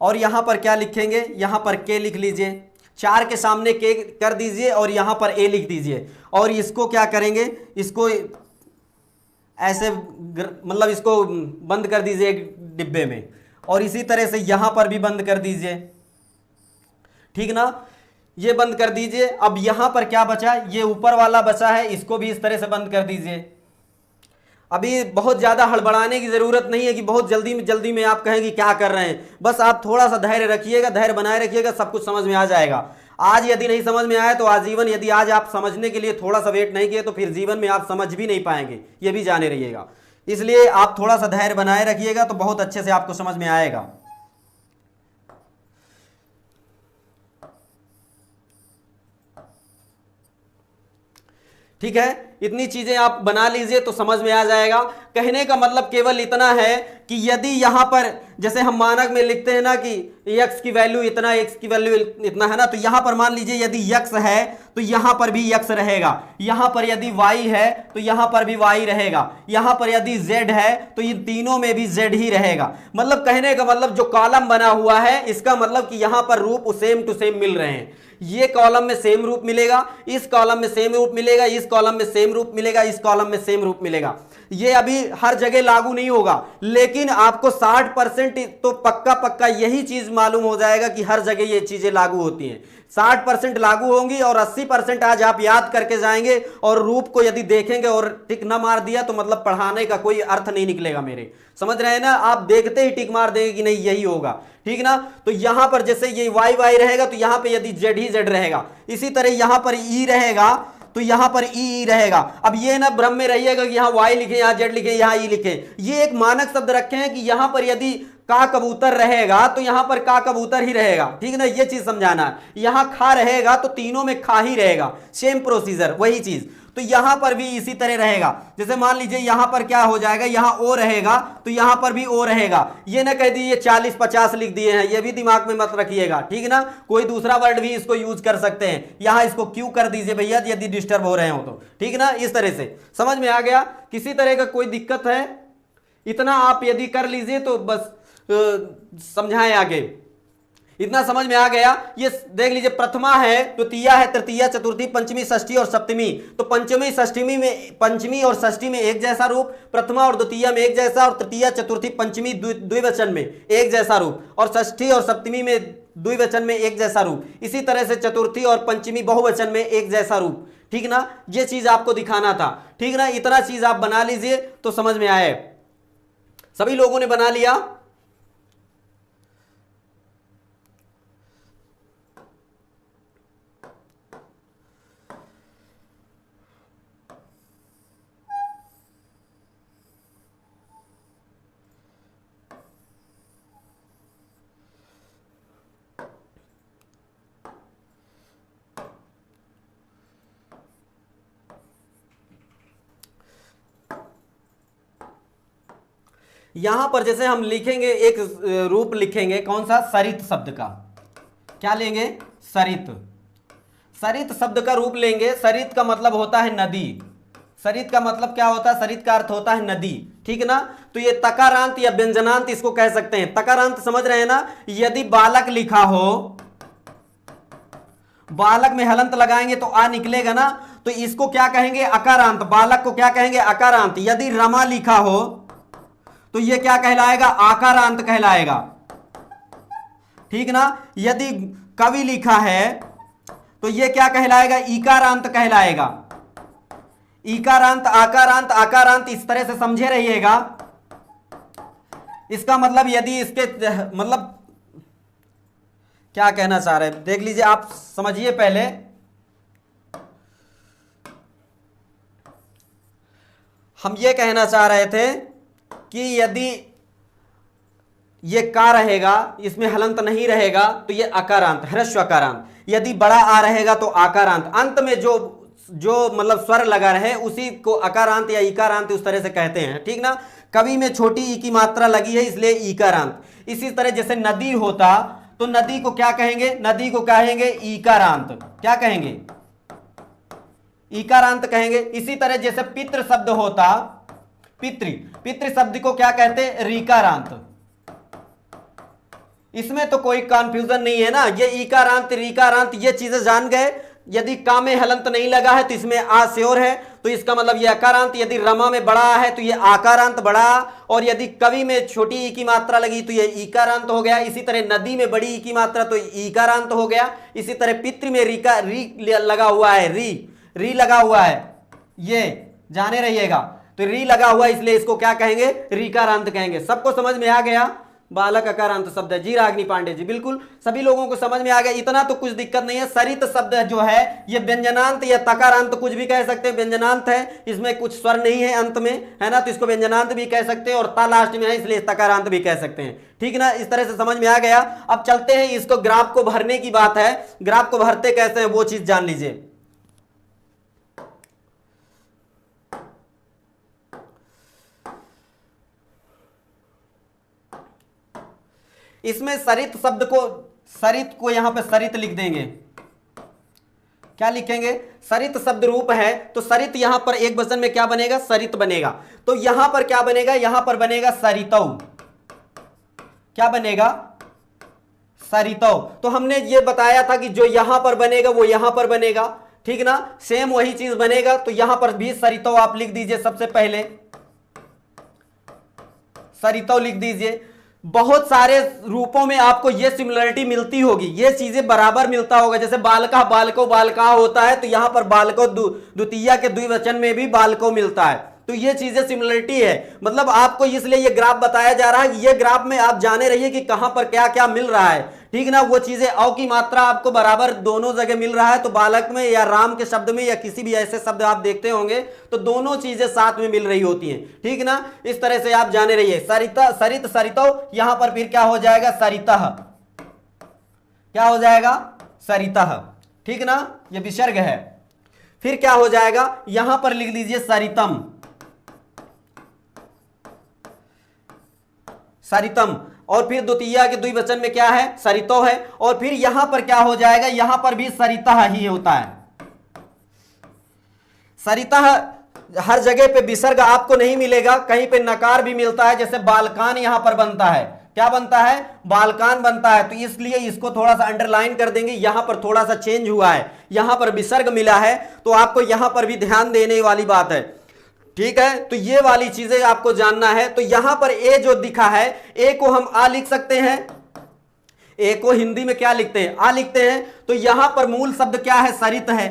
और यहां पर क्या लिखेंगे, यहां पर के लिख लीजिए। 4 के सामने के कर दीजिए और यहां पर ए लिख दीजिए। और इसको क्या करेंगे, इसको ऐसे मतलब इसको बंद कर दीजिए एक डिब्बे में। और इसी तरह से यहां पर भी बंद कर दीजिए, ठीक ना। ये बंद कर दीजिए। अब यहां पर क्या बचा, ये ऊपर वाला बचा है, इसको भी इस तरह से बंद कर दीजिए। अभी बहुत ज्यादा हड़बड़ाने की जरूरत नहीं है कि बहुत जल्दी में आप कहें कि क्या कर रहे हैं। बस आप थोड़ा सा धैर्य रखिएगा, धैर्य बनाए रखिएगा, सब कुछ समझ में आ जाएगा। आज यदि नहीं समझ में आया तो आजीवन, यदि आज आप समझने के लिए थोड़ा सा वेट नहीं किए तो फिर जीवन में आप समझ भी नहीं पाएंगे, ये भी जाने रहिएगा। इसलिए आप थोड़ा सा धैर्य बनाए रखिएगा तो बहुत अच्छे से आपको समझ में आएगा। ठीक है, इतनी चीजें आप बना लीजिए तो समझ में आ जाएगा। कहने का मतलब केवल इतना है कि यदि यहां पर जैसे हम मानक में लिखते हैं ना कि x की वैल्यू इतना, x की वैल्यू इतना है ना, तो यहां पर मान लीजिए यदि x है तो यहां पर भी x रहेगा। यहां पर यदि y है तो यहां पर भी y रहेगा। यहां पर यदि z है तो इन तीनों में भी z ही रहेगा। मतलब कहने का मतलब जो कॉलम बना हुआ है इसका मतलब कि यहां पर रूप सेम टू सेम मिल रहे हैं। ये कॉलम में सेम रूप मिलेगा, इस कॉलम में सेम रूप मिलेगा, इस कॉलम में सेम रूप मिलेगा, इस कॉलम में सेम रूप मिलेगा। ये अभी हर जगह लागू नहीं होगा, लेकिन आपको 60% तो पक्का यही चीज मालूम हो जाएगा कि हर जगह ये चीजें लागू होती हैं। 60% लागू होंगी और 80% आज आप याद करके जाएंगे। और रूप को यदि देखेंगे और टिक ना मार दिया तो मतलब पढ़ाने का कोई अर्थ नहीं निकलेगा मेरे, समझ रहे हैं ना। आप देखते ही टिक मार देंगे कि नहीं यही होगा, ठीक ना। तो यहां पर जैसे ये y y रहेगा तो यहां पे यदि z ही z रहेगा। इसी तरह यहां पर e रहेगा तो यहां पर ई रहेगा। अब ये ना भ्रम में रहिएगा कि यहां y लिखे, यहां z लिखे, यहां ई लिखे। ये एक मानक शब्द रखे हैं कि यहां पर यदि का कबूतर रहेगा तो यहां पर का कबूतर ही रहेगा, ठीक ना। ये चीज समझाना है। यहां खा रहेगा तो तीनों में खा ही रहेगा, सेम प्रोसीजर वही चीज। तो यहां पर भी इसी तरह रहेगा। जैसे मान लीजिए यहां पर क्या हो जाएगा, यहां ओ रहेगा तो यहां पर भी ओ रहेगा। ये ना कह दिए 40-50 लिख दिए हैं, ये भी दिमाग में मत रखिएगा, ठीक ना। कोई दूसरा वर्ड भी इसको यूज कर सकते हैं। यहां इसको क्यों कर दीजिए भैया यदि डिस्टर्ब हो रहे हो तो, ठीक ना। इस तरह से समझ में आ गया। किसी तरह का कोई दिक्कत है, इतना आप यदि कर लीजिए तो बस समझाएं आगे। इतना समझ में आ गया। ये देख लीजिए, प्रथमा है, द्वितीया है, तृतीया, चतुर्थी, पंचमी, षष्ठी और सप्तमी। तो पंचमी षष्ठी में, पंचमी और षष्ठी में एक जैसा रूप, प्रथमा और द्वितीया में एक जैसा, और तृतीया चतुर्थी पंचमी द्विवचन में एक जैसा रूप, और षष्ठी और सप्तमी में द्विवचन में एक जैसा रूप। इसी तरह से चतुर्थी और पंचमी बहुवचन में एक जैसा रूप, ठीक ना। ये चीज आपको दिखाना था, ठीक ना। इतना चीज आप बना लीजिए तो समझ में आए। सभी लोगों ने बना लिया। यहां पर जैसे हम लिखेंगे एक रूप लिखेंगे, कौन सा, सरित शब्द का, क्या लेंगे, सरित। सरित शब्द का रूप लेंगे। सरित का मतलब होता है नदी। सरित का मतलब क्या होता है, सरित का अर्थ होता है नदी, ठीक ना। तो ये तकारांत या व्यंजनांत इसको कह सकते हैं। तकारांत समझ रहे हैं ना, यदि बालक लिखा हो, बालक में हलंत लगाएंगे तो आ निकलेगा ना, तो इसको क्या कहेंगे, अकारांत। बालक को क्या कहेंगे, अकारांत। यदि रमा लिखा हो तो ये क्या कहलाएगा, आकारांत कहलाएगा, ठीक ना। यदि कवि लिखा है तो ये क्या कहलाएगा, इकारांत कहलाएगा। इकारांत, आकारांत, आकारांत, इस तरह से समझे रहिएगा। इसका मतलब यदि इसके मतलब क्या कहना चाह रहे हैं, देख लीजिए, आप समझिए पहले। हम ये कहना चाह रहे थे कि यदि ये का रहेगा, इसमें हलंत नहीं रहेगा, तो ये अकारांत, ह्रस्व अकारांत। यदि बड़ा आ रहेगा तो आकारांत। अंत में जो मतलब स्वर लगा रहे उसी को अकारांत या इकारांत उस तरह से कहते हैं, ठीक ना। कवि में छोटी ई की मात्रा लगी है इसलिए इकारांत। इसी तरह जैसे नदी होता तो नदी को क्या कहेंगे, नदी को कहेंगे इकारांत। क्या कहेंगे, इकारांत कहेंगे। इसी तरह जैसे पितृ शब्द होता, पितृ शब्द को क्या कहते, रीकारांत। इसमें तो कोई कंफ्यूजन नहीं है ना, ये इकारांत रीकारांत ये चीजें जान गए। यदि का में हलंत नहीं लगा है तो इसमें आ श्योर है, तो इसका मतलब ये अकारांत। यदि रमा में बड़ा है तो ये आकारांत बड़ा, और यदि कवि में छोटी ई की मात्रा लगी तो ये इकारांत हो गया। इसी तरह नदी में बड़ी ई की मात्रा तो इकारांत हो गया। इसी तरह पितृ में री लगा हुआ है, री लगा हुआ है, ये जाने रहिएगा। तो री लगा हुआ इसलिए इसको क्या कहेंगे, रीकारांत कहेंगे। सबको समझ में आ गया, बालक अकारांत शब्द है जी। रागिनी पांडे जी, बिल्कुल सभी लोगों को समझ में आ गया, इतना तो कुछ दिक्कत नहीं है। सरित शब्द जो है ये व्यंजनांत या तकारांत कुछ भी कह सकते हैं। व्यंजनांत है, इसमें कुछ स्वर नहीं है अंत में, है ना, तो इसको व्यंजनांत भी कह सकते हैं, और ता लास्ट में है इसलिए तकारांत भी कह सकते हैं, ठीक ना। इस तरह से समझ में आ गया। अब चलते हैं, इसको ग्राफ को भरने की बात है। ग्राफ को भरते कैसे हैं वो चीज जान लीजिए। इसमें सरित शब्द को, सरित को यहां पे सरित लिख देंगे। क्या लिखेंगे, सरित शब्द रूप है तो सरित यहां पर एक वचन में क्या बनेगा, सरित बनेगा। तो यहां पर क्या बनेगा, यहां पर बनेगा सरितौ। क्या बनेगा, सरितौ। तो हमने ये बताया था कि जो यहां पर बनेगा वो यहां पर बनेगा, ठीक ना। सेम वही चीज बनेगा, तो यहां पर भी सरितौ आप लिख दीजिए। सबसे पहले सरितौ लिख दीजिए। बहुत सारे रूपों में आपको ये सिमिलरिटी मिलती होगी, ये चीजें बराबर मिलता होगा। जैसे बालका, बालको, बालका होता है तो यहां पर बालको द्वितीया के द्विवचन में भी बालको मिलता है, तो ये चीजें सिमिलरिटी है। मतलब आपको इसलिए ये ग्राफ बताया जा रहा है कि ये ग्राफ में आप जाने रहिए कि कहां पर क्या क्या मिल रहा है, ठीक ना। वो चीजें औ की मात्रा आपको बराबर दोनों जगह मिल रहा है, तो बालक में या राम के शब्द में या किसी भी ऐसे शब्द आप देखते होंगे तो दोनों चीजें साथ में मिल रही होती हैं, ठीक ना। इस तरह से आप जाने रहिए। सरिता, सरित, सरितौ, यहां पर फिर क्या हो जाएगा, सरितः। क्या हो जाएगा, सरितः, ठीक ना, ये विसर्ग है। फिर क्या हो जाएगा, यहां पर लिख लीजिए सरितम, सरितम। और फिर द्वितीया के द्विवचन में क्या है, सरितो है। और फिर यहां पर क्या हो जाएगा, यहां पर भी सरितः ही होता है। सरितः हर जगह पे विसर्ग आपको नहीं मिलेगा, कहीं पे नकार भी मिलता है। जैसे बालकान यहां पर बनता है, क्या बनता है, बालकान बनता है, तो इसलिए इसको थोड़ा सा अंडरलाइन कर देंगे। यहां पर थोड़ा सा चेंज हुआ है, यहां पर विसर्ग मिला है, तो आपको यहां पर भी ध्यान देने वाली बात है, ठीक है। तो ये वाली चीजें आपको जानना है। तो यहां पर ए जो दिखा है, ए को हम आ लिख सकते हैं। ए को हिंदी में क्या लिखते हैं, आ लिखते हैं। तो यहां पर मूल शब्द क्या है, सरित है।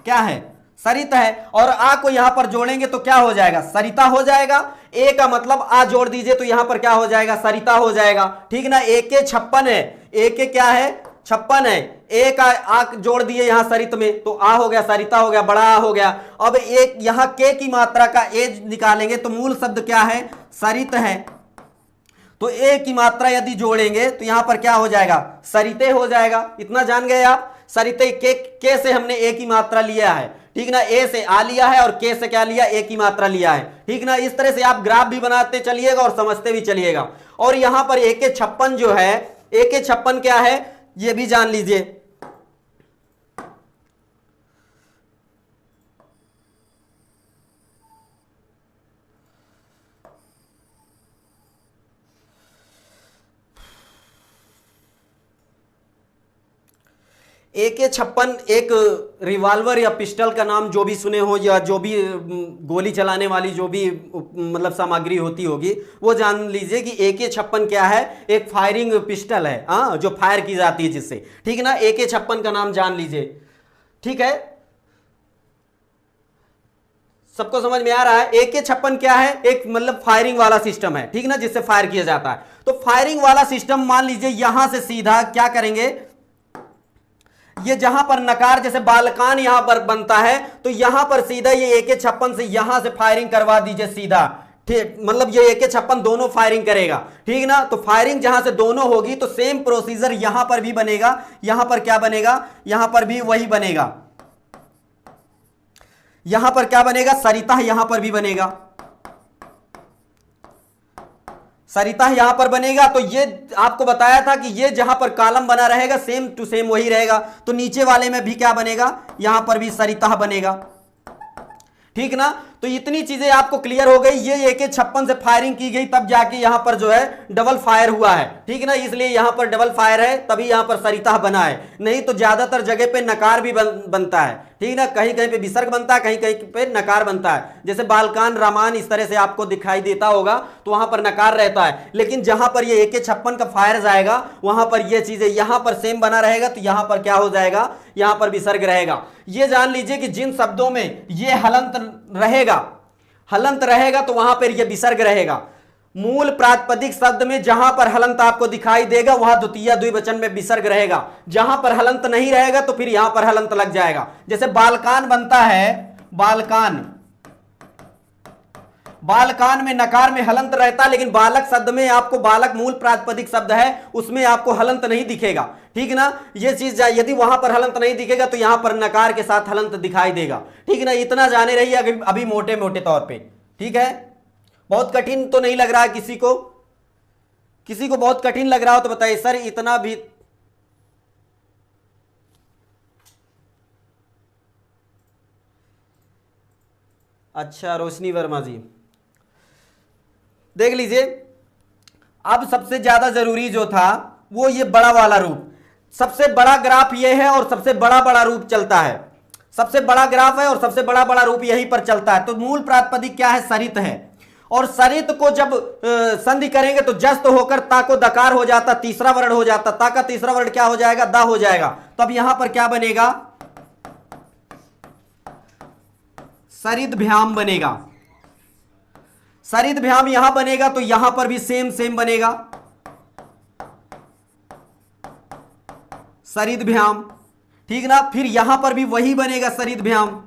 क्या है, सरित है। और आ को यहां पर जोड़ेंगे तो क्या हो जाएगा, सरिता हो जाएगा। ए का मतलब आ जोड़ दीजिए तो यहां पर क्या हो जाएगा, सरिता हो जाएगा, ठीक ना। ए के 56 है, ए के क्या है, 56 है। ए का आ जोड़ दिए यहां सरित में तो आ हो गया, सरिता हो गया, बड़ा आ हो गया। अब एक यहां के की मात्रा का ए निकालेंगे तो मूल शब्द क्या है, सरित है। तो ए की मात्रा यदि जोड़ेंगे तो यहां पर क्या हो जाएगा, सरिते हो जाएगा। इतना जान गए आप। सरिते के से हमने ए की मात्रा लिया है, ठीक ना, ए से आ लिया है और के से क्या लिया, ए की मात्रा लिया है, ठीक ना। इस तरह से आप ग्राफ भी बनाते चलिएगा और समझते भी चलिएगा। और यहां पर AK56 जो है, AK56 क्या है ये भी जान लीजिए। AK56 एक रिवॉल्वर या पिस्टल का नाम जो भी सुने हो, या जो भी गोली चलाने वाली जो भी मतलब सामग्री होती होगी वो जान लीजिए कि AK56 क्या है, एक फायरिंग पिस्टल है, हाँ, जो फायर की जाती है जिससे, ठीक ना। AK56 का नाम जान लीजिए, ठीक है, सबको समझ में आ रहा है। AK56 क्या है, एक मतलब फायरिंग वाला सिस्टम है, ठीक ना, जिससे फायर किया जाता है। तो फायरिंग वाला सिस्टम मान लीजिए यहां से सीधा क्या करेंगे, ये जहां पर नकार जैसे बालकान यहां पर बनता है, तो यहां पर सीधा ये AK56 से यहां से फायरिंग करवा दीजिए सीधा, ठीक, मतलब ये AK56 दोनों फायरिंग करेगा, ठीक ना। तो फायरिंग जहां से दोनों होगी तो सेम प्रोसीजर यहां पर भी बनेगा, यहां पर क्या बनेगा, यहां पर भी वही बनेगा, यहां पर क्या बनेगा, सरिता यहां पर भी बनेगा, सरिता यहां पर बनेगा। तो ये आपको बताया था कि ये जहां पर कॉलम बना रहेगा सेम टू सेम वही रहेगा, तो नीचे वाले में भी क्या बनेगा, यहां पर भी सरिता बनेगा, ठीक ना। तो इतनी चीजें आपको क्लियर हो गई। ये AK56 से फायरिंग की गई तब जाके यहां पर जो है डबल फायर हुआ है, ठीक ना, इसलिए यहां पर डबल फायर है, तभी यहां पर सरिता बना है। नहीं तो ज्यादातर जगह पे नकार भी बनता है, ठीक ना, कहीं कहीं पे विसर्ग बनता है, कहीं कहीं पे नकार बनता है। जैसे बालकान रामान इस तरह से आपको दिखाई देता होगा तो वहां पर नकार रहता है, लेकिन जहां पर ये AK56 का फायर जाएगा वहां पर ये चीजें यहां पर सेम बना रहेगा, तो यहां पर क्या हो जाएगा, यहां पर विसर्ग रहेगा। ये जान लीजिए कि जिन शब्दों में ये हलंत रहेगा तो वहां पर ये विसर्ग रहेगा। मूल प्रातिपदिक शब्द में जहां पर हलंत आपको दिखाई देगा वहां द्वितीय द्विवचन में विसर्ग रहेगा। जहां पर हलंत नहीं रहेगा तो फिर यहां पर हलंत लग जाएगा। जैसे बालकान बनता है, बालकान में नकार में हलंत रहता है, लेकिन बालक शब्द में आपको, बालक मूल प्रातिपदिक शब्द है उसमें आपको हलंत नहीं दिखेगा, ठीक ना। ये चीज यदि वहां पर हलंत नहीं दिखेगा तो यहां पर नकार के साथ हलंत दिखाई देगा, ठीक ना। इतना जाने रहिए अभी मोटे मोटे तौर पे, ठीक है। बहुत कठिन तो नहीं लग रहा है किसी को? किसी को बहुत कठिन लग रहा हो तो बताइए सर इतना भी। अच्छा रोशनी वर्मा जी, देख लीजिए, अब सबसे ज्यादा जरूरी जो था वो ये बड़ा वाला रूप, सबसे बड़ा ग्राफ ये है और सबसे बड़ा बड़ा रूप चलता है, सबसे बड़ा ग्राफ है और सबसे बड़ा बड़ा रूप यहीं पर चलता है। तो मूल प्रातिपदिक क्या है, सरित है, और सरित को जब संधि करेंगे तो जस्त होकर ता को दकार हो जाता, तीसरा वर्ण हो जाता, ता का तीसरा वर्ण क्या हो जाएगा, दा हो जाएगा। तो अब यहां पर क्या बनेगा, सरिद्भ्याम बनेगा, सरिद्भ्याम यहां बनेगा, तो यहां पर भी सेम सेम बनेगा, सरिद्भ्याम, ठीक ना। फिर यहां पर भी वही बनेगा, सरिद्भ्याम।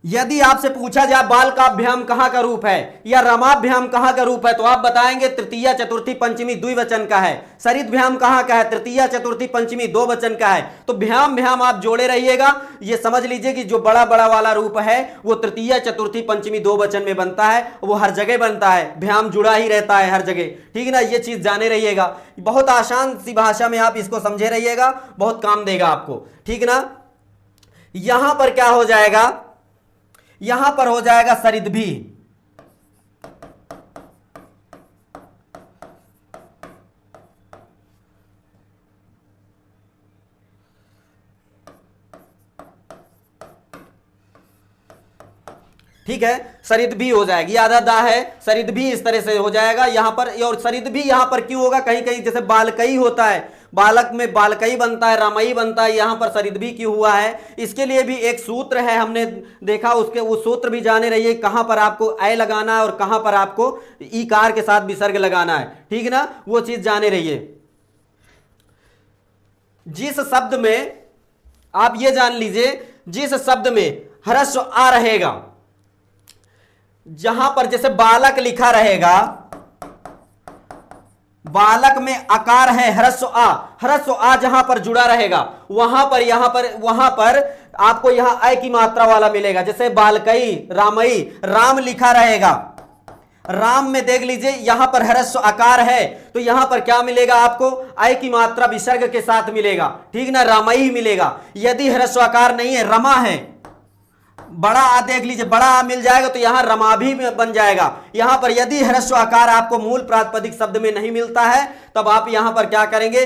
यदि आपसे पूछा जाए बालकाभ्याम कहां का रूप है या रमाभ्याम कहां का रूप है तो आप बताएंगे तृतीया चतुर्थी पंचमी द्विवचन का है। सरिद्भ्याम कहां का है, तृतीया चतुर्थी पंचमी दो वचन का है। तो भ्याम भ्याम आप जोड़े रहिएगा, ये समझ लीजिए कि जो बड़ा बड़ा वाला रूप है वो तृतीया चतुर्थी पंचमी दो वचन में बनता है, वो हर जगह बनता है, भ्याम जुड़ा ही रहता है हर जगह, ठीक है ना। ये चीज जाने रहिएगा, बहुत आसान सी भाषा में आप इसको समझे रहिएगा, बहुत काम देगा आपको, ठीक ना। यहां पर क्या हो जाएगा, यहां पर हो जाएगा सरिद्भी, ठीक है, सरिद्भी हो जाएगी, आधा दा है, सरिद्भी इस तरह से हो जाएगा यहां पर। और सरिद्भी यहां पर क्यों होगा, कहीं कहीं जैसे बालकई होता है, बालक में बालकई बनता है, रामई बनता है, यहां पर सरिद्भी क्यों हुआ है, इसके लिए भी एक सूत्र है, हमने देखा, उसके वो सूत्र भी जाने रहिए, कहां पर आपको ऐ लगाना है और कहां पर आपको ईकार के साथ विसर्ग लगाना है, ठीक है ना, वो चीज जाने रहिए। जिस शब्द में आप ये जान लीजिए, जिस शब्द में ह्रस्व आ रहेगा, जहां पर जैसे बालक लिखा रहेगा, बालक में आकार है ह्रस्व आ जहां पर जुड़ा रहेगा वहां पर आपको यहां अ की मात्रा वाला मिलेगा। जैसे बालकई, रामई, राम लिखा रहेगा, राम में देख लीजिए यहां पर ह्रस्व आकार है तो यहां पर क्या मिलेगा आपको, अ की मात्रा विसर्ग के साथ मिलेगा, ठीक ना, रामई मिलेगा। यदि ह्रस्व आकार नहीं है, रमा है, बड़ा आ देख लीजिए, बड़ा आ मिल जाएगा तो यहां रमा भी बन जाएगा। यहां पर यदि ह्रस्व आकार आपको मूल प्रातिपदिक शब्द में नहीं मिलता है तब आप यहां पर क्या करेंगे,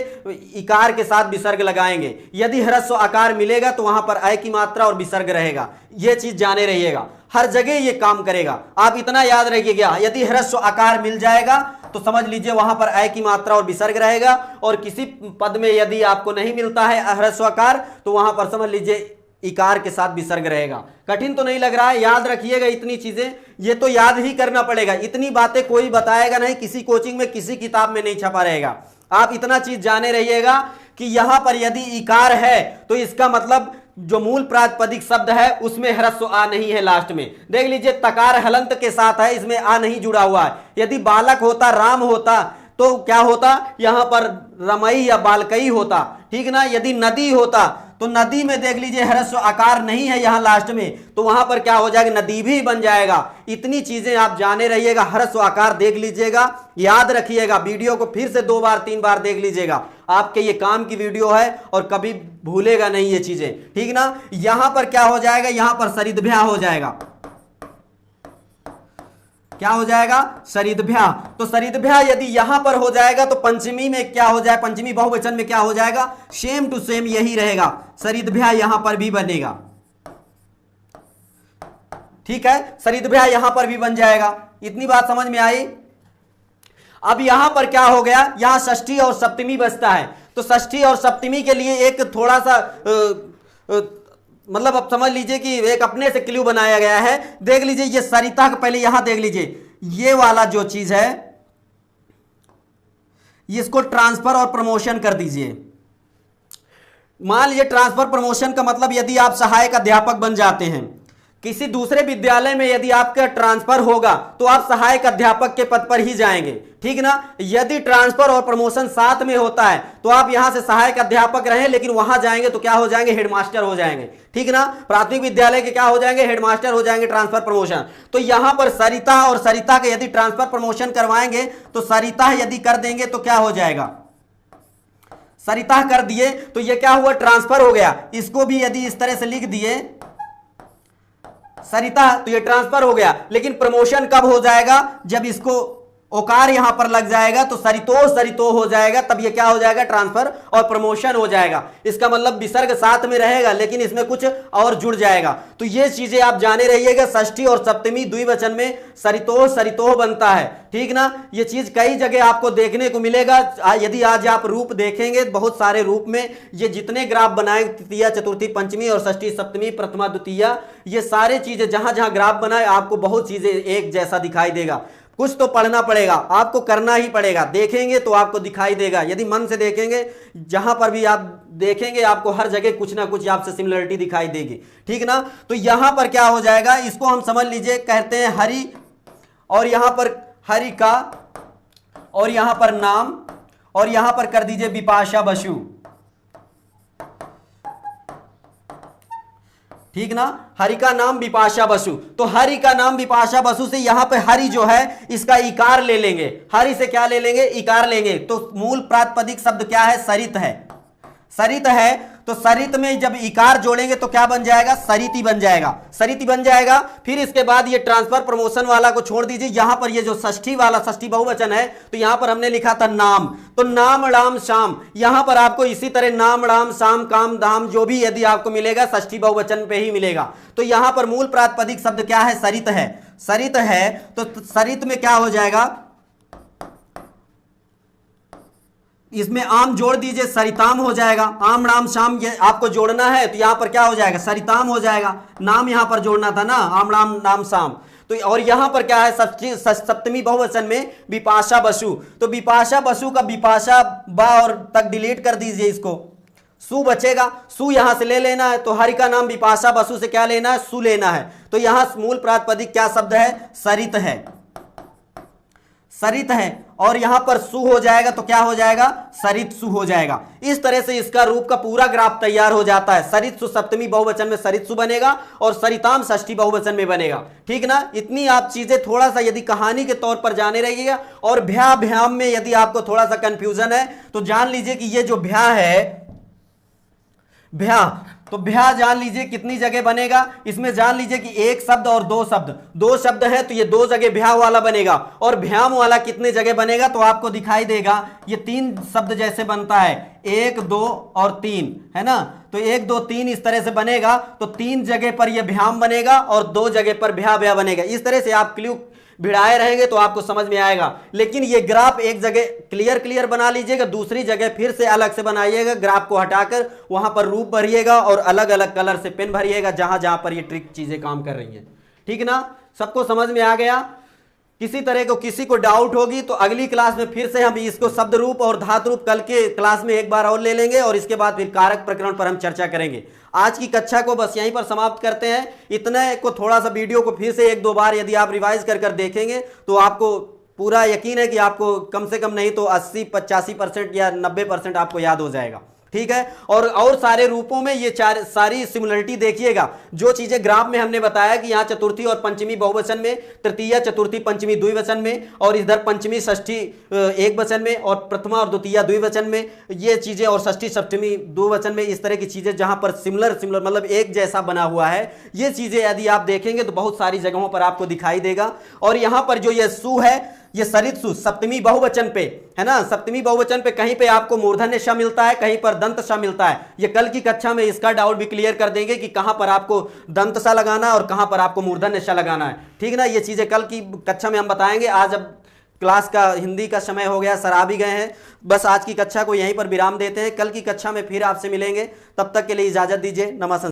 इकार के साथ विसर्ग लगाएंगे। यदि ह्रस्व आकार मिलेगा तो वहां पर अ की मात्रा और विसर्ग रहेगा। यह चीज जाने रहिएगा, हर जगह यह काम करेगा। आप इतना याद रखिएगा, यदि ह्रस्व आकार मिल जाएगा तो समझ लीजिए वहां पर अ की मात्रा और विसर्ग रहेगा, और किसी पद में यदि आपको नहीं मिलता है ह्रस्व आकार तो वहां पर समझ लीजिए इकार के साथ विसर्ग रहेगा। कठिन तो नहीं लग रहा है, याद रखिएगा इतनी चीजें, ये तो याद ही करना पड़ेगा। इतनी बातें कोई बताएगा नहीं, किसी कोचिंग में किसी किताब में नहीं छपा रहेगा। आप इतना चीज जाने रहिएगा कि यहां पर यदि इकार है तो इसका मतलब जो मूल प्रातिपदिक शब्द है उसमें ह्रस्व आ नहीं है लास्ट में। देख लीजिए तकार हलंत के साथ है, इसमें आ नहीं जुड़ा हुआ है। यदि बालक होता, राम होता तो क्या होता, यहां पर रमई या बालकई होता, ठीक ना। यदि नदी होता तो नदी में देख लीजिए ह्रस्व आकार नहीं है यहां लास्ट में तो वहां पर क्या हो जाएगा, नदी भी बन जाएगा। इतनी चीजें आप जाने रहिएगा, ह्रस्व आकार देख लीजिएगा, याद रखिएगा। वीडियो को फिर से 2 बार 3 बार देख लीजिएगा, आपके ये काम की वीडियो है और कभी भूलेगा नहीं ये चीजें, ठीक ना। यहां पर क्या हो जाएगा, यहां पर सरिद्भ्या हो जाएगा। क्या हो जाएगा, सरिद्भ्या। तो सरिद्भ्या यदि यहां पर हो जाएगा तो पंचमी में क्या हो जाए, पंचमी बहुवचन में क्या हो जाएगा, सेम टू सेम यही रहेगा, सरिद्भ्या यहां पर भी बनेगा, ठीक है। सरिद्भ्या यहां पर भी बन जाएगा। इतनी बात समझ में आई। अब यहां पर क्या हो गया, यहां षष्ठी और सप्तमी बचता है। तो षष्ठी और सप्तमी के लिए एक थोड़ा सा मतलब अब समझ लीजिए कि एक अपने से क्लू बनाया गया है। देख लीजिए ये सरिता का पहले यहां देख लीजिए, ये वाला जो चीज है इसको ट्रांसफर और प्रमोशन कर दीजिए। मान लीजिए ट्रांसफर प्रमोशन का मतलब यदि आप सहायक अध्यापक बन जाते हैं किसी दूसरे विद्यालय में, यदि आपका ट्रांसफर होगा तो आप सहायक अध्यापक के पद पर ही जाएंगे, ठीक ना। यदि ट्रांसफर और प्रमोशन साथ में होता है तो आप यहां से सहायक अध्यापक रहे लेकिन वहां जाएंगे तो क्या हो जाएंगे, हेडमास्टर हो जाएंगे, ठीक ना। प्राथमिक विद्यालय के क्या हो जाएंगे, हेडमास्टर हो जाएंगे, ट्रांसफर प्रमोशन। तो यहां पर सरिता और सरिता के यदि ट्रांसफर प्रमोशन करवाएंगे तो सरिता यदि कर देंगे तो क्या हो जाएगा, सरिता कर दिए तो ये क्या हुआ, ट्रांसफर हो गया। इसको भी यदि इस तरह से लिख दिए सरिता तो ये ट्रांसफर हो गया। लेकिन प्रमोशन कब हो जाएगा, जब इसको ओकार यहां पर लग जाएगा तो सरितो हो जाएगा, तब ये क्या हो जाएगा, ट्रांसफर और प्रमोशन हो जाएगा। इसका मतलब विसर्ग साथ में रहेगा लेकिन इसमें कुछ और जुड़ जाएगा। तो ये चीजें आप जाने रहिएगा। षष्ठी और सप्तमी द्विवचन में सरितो बनता है, ठीक ना। ये चीज कई जगह आपको देखने को मिलेगा। यदि आज आप रूप देखेंगे बहुत सारे रूप में ये जितने ग्राफ बनाए, तृतीया चतुर्थी पंचमी और षष्ठी सप्तमी प्रथमा द्वितीया, ये सारे चीजें जहां जहां ग्राफ बनाए आपको बहुत चीजें एक जैसा दिखाई देगा। कुछ तो पढ़ना पड़ेगा, आपको करना ही पड़ेगा। देखेंगे तो आपको दिखाई देगा, यदि मन से देखेंगे, जहां पर भी आप देखेंगे आपको हर जगह कुछ ना कुछ आपसे सिमिलरिटी दिखाई देगी, ठीक ना। तो यहां पर क्या हो जाएगा, इसको हम समझ लीजिए कहते हैं हरि, और यहां पर हरि का, और यहां पर नाम, और यहां पर कर दीजिए बिपाशा बसु, ठीक ना। हरि का नाम बिपाशा बसु। तो हरि का नाम बिपाशा बसु से यहां पे हरि जो है इसका इकार ले लेंगे। हरि से क्या ले लेंगे, इकार लेंगे। तो मूल प्रातिपदिक शब्द क्या है, सरित है। सरित है तो सरित में जब इकार जोड़ेंगे तो क्या बन जाएगा, सरिति बन जाएगा, सरिति बन जाएगा। फिर इसके बाद ये ट्रांसफर प्रमोशन वाला को छोड़ दीजिए। यहां पर ये जो षष्ठी वाला, षष्ठी बहुवचन है तो यहां पर हमने लिखा था नाम, तो नाम राम शाम। यहां पर आपको इसी तरह नाम राम शाम काम धाम जो भी यदि आपको मिलेगा षष्ठी बहुवचन पे ही मिलेगा। तो यहां पर मूल प्रातिपदिक शब्द क्या है, सरित है। सरित है तो सरित में क्या हो जाएगा, इसमें आम जोड़ दीजिए, सरिताम हो जाएगा। आम राम शाम ये आपको जोड़ना है तो यहां पर क्या हो जाएगा, सरिताम हो जाएगा। नाम यहां पर जोड़ना था ना, आम राम नाम शाम। तो और यहां पर क्या है, सप्तमी बहुवचन में बिपाशा बसु। तो बिपाशा बसु का बिपाशा बा और तक डिलीट कर दीजिए, इसको सु बचेगा। सु यहां से ले लेना है। तो हरि का नाम बिपाशा बसु से क्या लेना है, सु लेना है। तो यहां मूल प्रातिपदिक क्या शब्द है, सरित है। सरित है, और यहां पर सु हो जाएगा तो क्या हो जाएगा, सरित सु हो जाएगा। इस तरह से इसका रूप का पूरा ग्राफ तैयार हो जाता है। सरित सु सप्तमी बहुवचन में सरित सु बनेगा और सरिताम षष्ठी बहुवचन में बनेगा। ठीक ना, इतनी आप चीजें थोड़ा सा यदि कहानी के तौर पर जाने रहिएगा। और भ्या भ्याम में यदि आपको थोड़ा सा कंफ्यूजन है तो जान लीजिए कि ये जो भ्या है, भ्या, तो भ्या जान लीजिए कितनी जगह बनेगा, इसमें जान लीजिए कि एक शब्द और दो शब्द है तो ये दो जगह भ्या वाला बनेगा। और भ्याम वाला कितने जगह बनेगा, तो आपको दिखाई देगा ये तीन शब्द जैसे बनता है, 1 2 और 3, है ना। तो 1 2 3 इस तरह से बनेगा, तो 3 जगह पर यह भ्याम बनेगा और 2 जगह पर भ्या भ्या बनेगा। इस तरह से आप क्ल्यू भिड़ाए रहेंगे तो आपको समझ में आएगा। लेकिन ये ग्राफ एक जगह क्लियर बना लीजिएगा, दूसरी जगह फिर से अलग से बनाइएगा। ग्राफ को हटाकर वहां पर रूप भरिएगा और अलग अलग कलर से पेन भरिएगा जहां जहां पर ये ट्रिक चीजें काम कर रही हैं। ठीक ना, सबको समझ में आ गया। किसी तरह को किसी को डाउट होगी तो अगली क्लास में फिर से हम इसको शब्द रूप और धातु रूप कल के क्लास में एक बार और ले लेंगे, और इसके बाद फिर कारक प्रकरण पर हम चर्चा करेंगे। आज की कक्षा को बस यहीं पर समाप्त करते हैं। इतने को थोड़ा सा वीडियो को फिर से 1-2 बार यदि आप रिवाइज कर देखेंगे तो आपको पूरा यकीन है कि आपको कम से कम नहीं तो 80-85% या 90% आपको याद हो जाएगा। ठीक है, और सारे रूपों में ये सारी सिमिलरिटी देखिएगा। जो चीजें ग्राफ में हमने बताया कि यहाँ चतुर्थी और पंचमी बहुवचन में, तृतीया चतुर्थी पंचमी द्विवचन में, और इधर पंचमी षष्ठी एक वचन में, और प्रथमा और द्वितीया द्विवचन में, ये चीजें, और षष्ठी सप्तमी द्विवचन में, इस तरह की चीजें जहां पर सिमिलर मतलब एक जैसा बना हुआ है, ये चीजें यदि आप देखेंगे तो बहुत सारी जगहों पर आपको दिखाई देगा। और यहां पर जो ये सु है, ये सरित सु सप्तमी बहुवचन पे है ना, सप्तमी बहुवचन पे कहीं पे आपको मूर्धन्य श मिलता है, कहीं पर दंत श मिलता है। ये कल की कक्षा में इसका डाउट भी क्लियर कर देंगे कि कहां पर आपको दंत सा लगाना है और कहां पर आपको मूर्धन्य श लगाना है। ठीक ना, ये चीजें कल की कक्षा में हम बताएंगे। आज अब क्लास का हिंदी का समय हो गया, सर आ भी गए हैं। बस आज की कक्षा को यहीं पर विराम देते हैं, कल की कक्षा में फिर आपसे मिलेंगे। तब तक के लिए इजाजत दीजिए, नमस्कार।